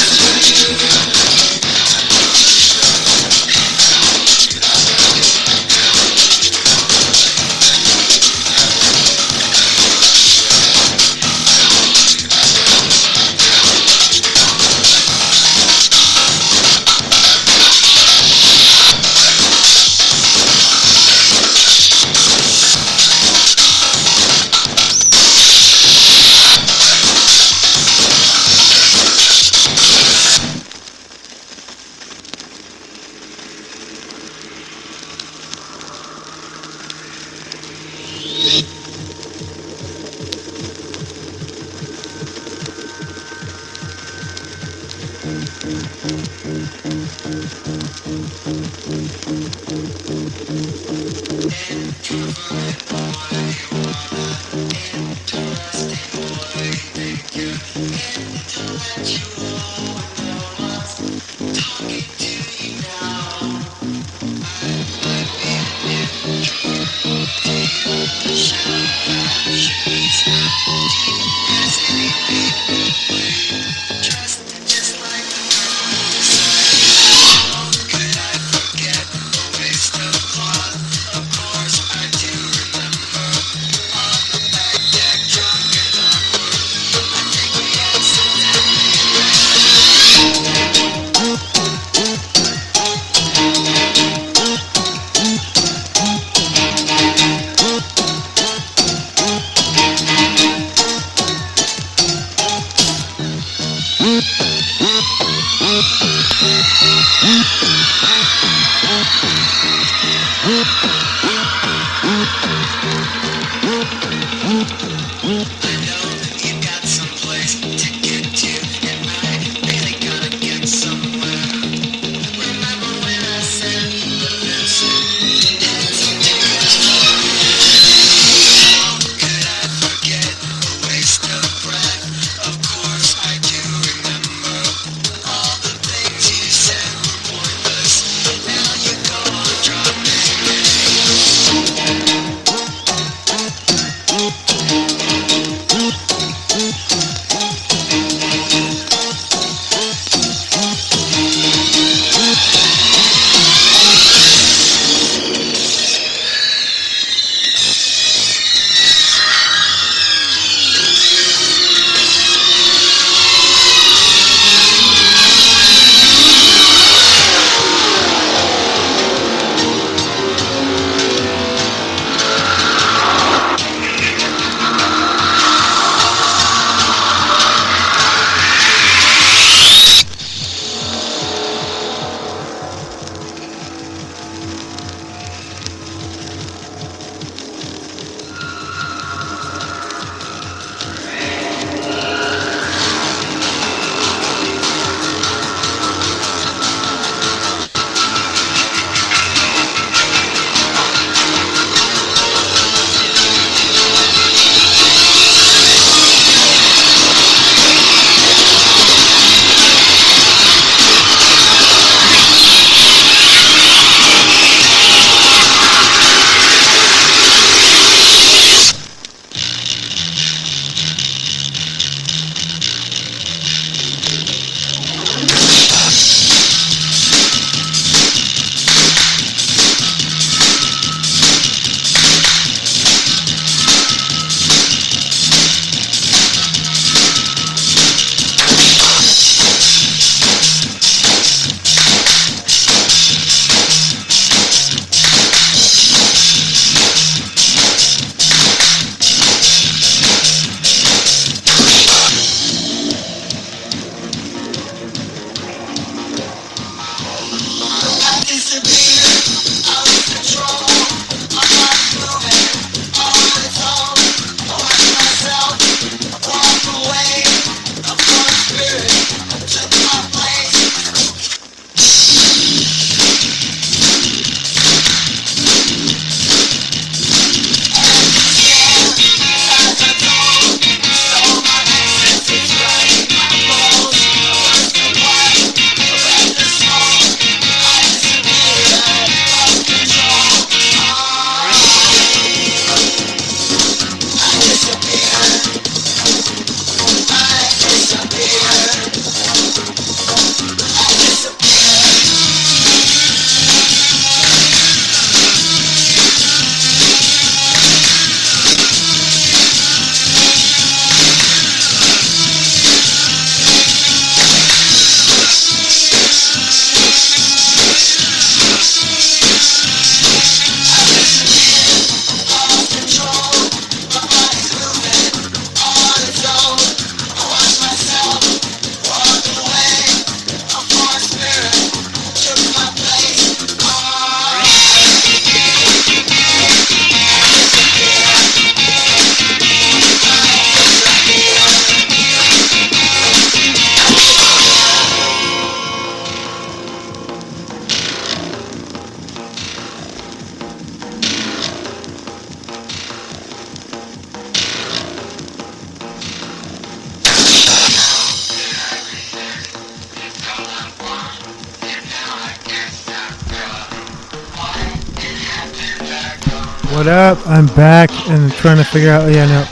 What up? I'm back and trying to figure out. Yeah, no.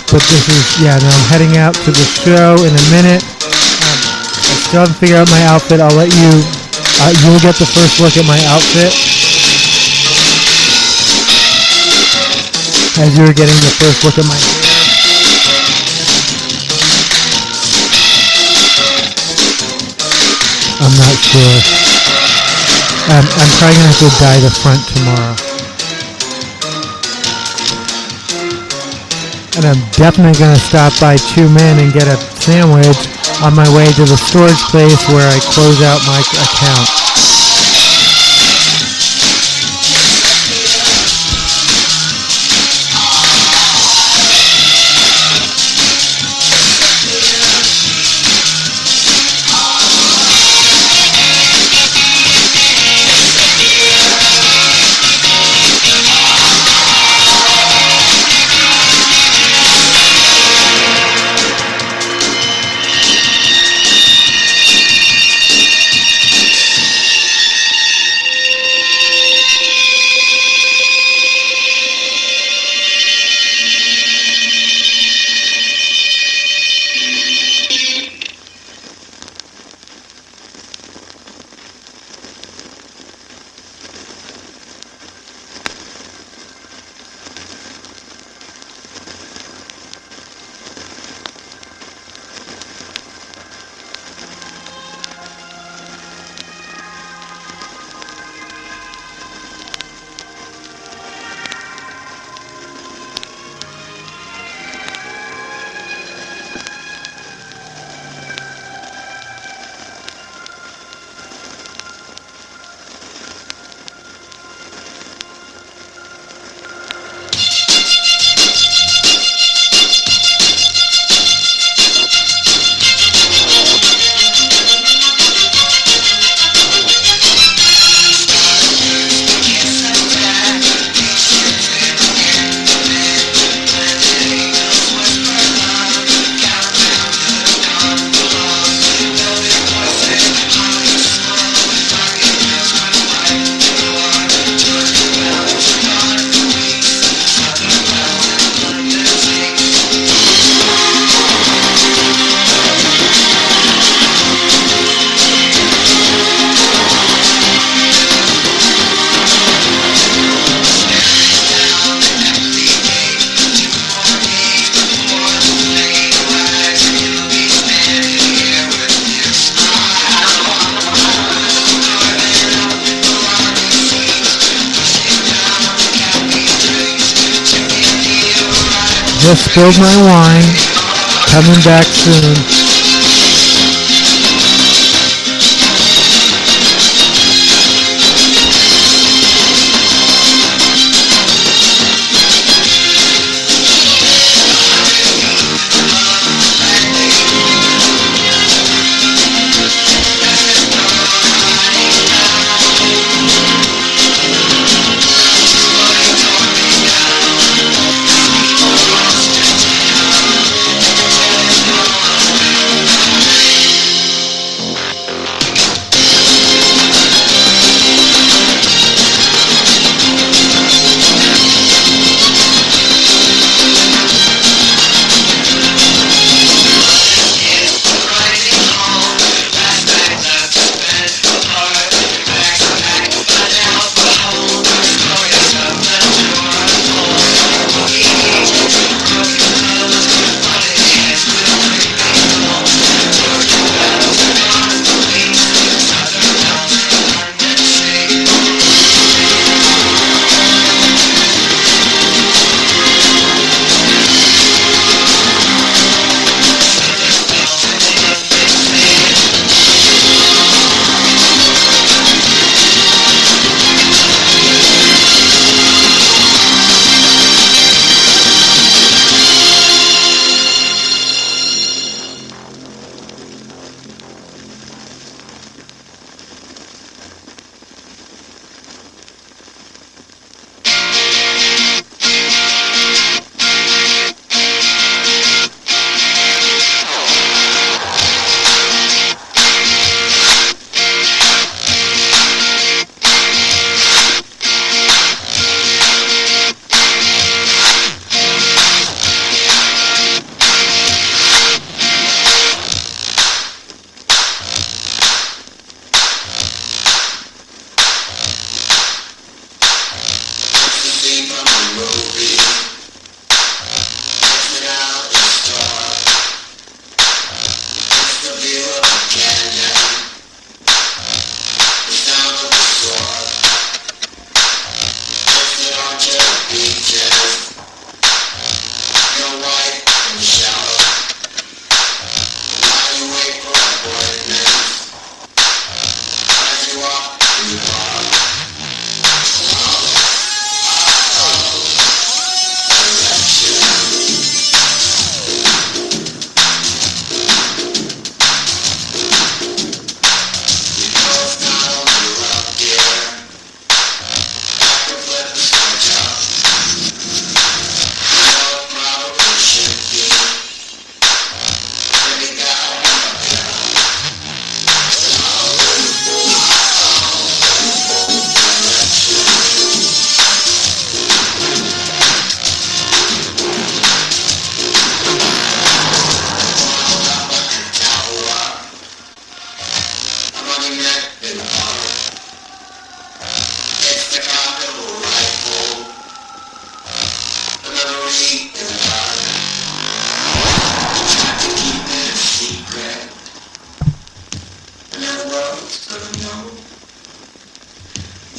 But this is, yeah, no, I'm heading out to the show in a minute. I still haven't figured out my outfit. I'll let you, you'll get the first look at my outfit as you were getting the first look at my hair. I'm not sure. I'm probably going to have to dye the front tomorrow. And I'm definitely going to stop by Chew Min and get a sandwich on my way to the storage place where I close out my account. Just spilled my wine. Coming back soon.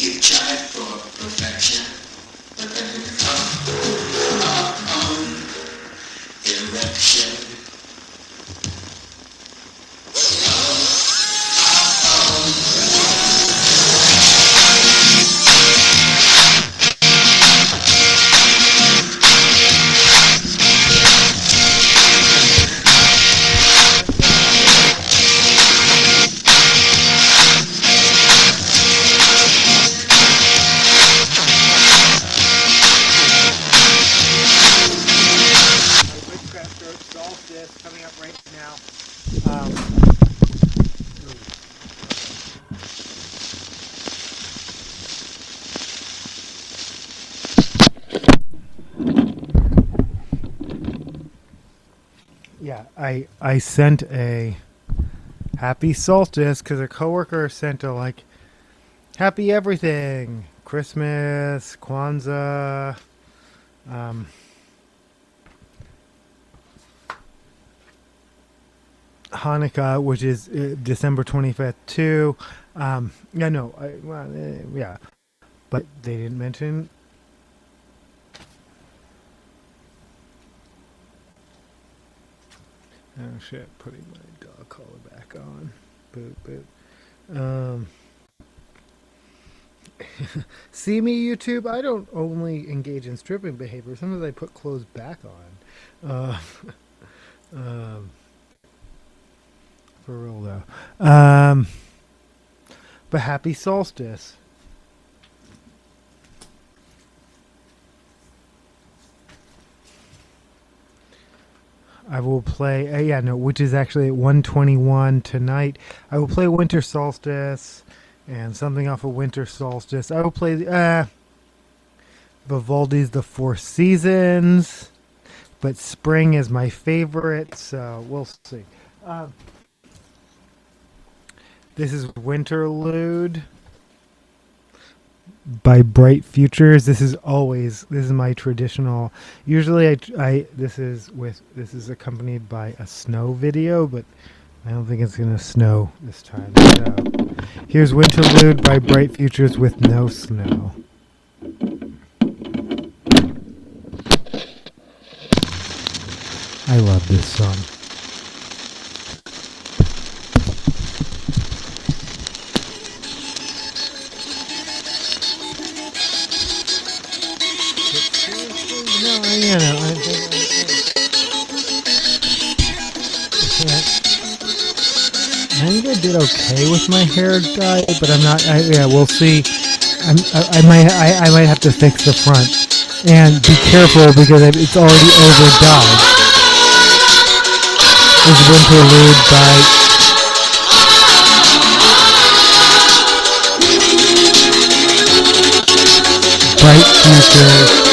You try for perfection, but then erection. Solstice coming up right now. Yeah, I sent a happy solstice because a coworker sent a like happy everything, Christmas, Kwanzaa, Hanukkah, which is December 25th too. Yeah, no, yeah, but they didn't mention. Oh shit! Putting my dog collar back on. Boop boop. See me, YouTube. I don't only engage in stripping behavior. Sometimes I put clothes back on. For real though. But happy solstice. I will play. Yeah, no, which is actually at 1:21 tonight. I will play Winter Solstice and something off of Winter Solstice. I will play Vivaldi's The Four Seasons, but spring is my favorite, so we'll see. This is Winterlude by Bright Futures. This is my traditional. Usually this is accompanied by a snow video, but I don't think it's gonna snow this time. So here's Winterlude by Bright Futures with no snow. I love this song. I think I did okay with my hair dye, but I'm not. Yeah, we'll see. I might have to fix the front and be careful because it's already over dyed. This is Winterlude by Bright Futures.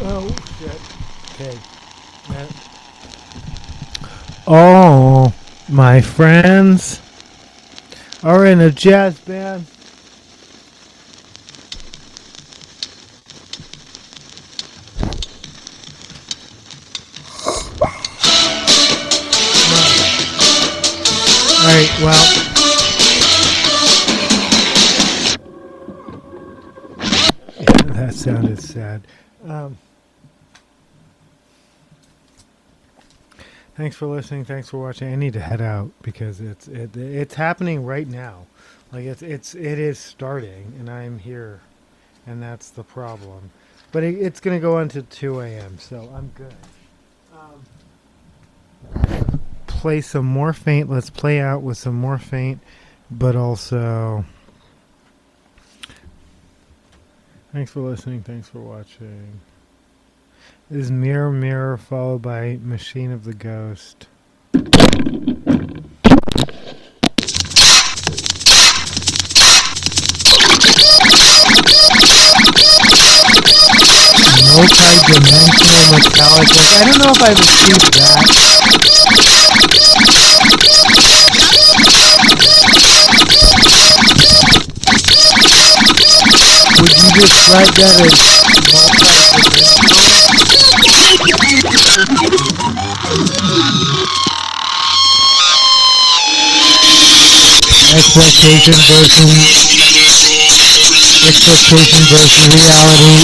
Oh shit. Okay. All my friends are in a jazz band. Alright, well. Yeah, that sounded sad. Thanks for listening. Thanks for watching. I need to head out because it's happening right now. Like it is starting, and I'm here, and that's the problem. But it's gonna go on to 2 a.m. So I'm good. Play some more faint. Let's play out with some more faint, but also. Thanks for listening. Thanks for watching. This is Mirror Mirror followed by Machine of the Ghost. Multi-dimensional metallic. I don't know if I've achieved that. Would you describe that as multi-dimensional? Expectation versus reality.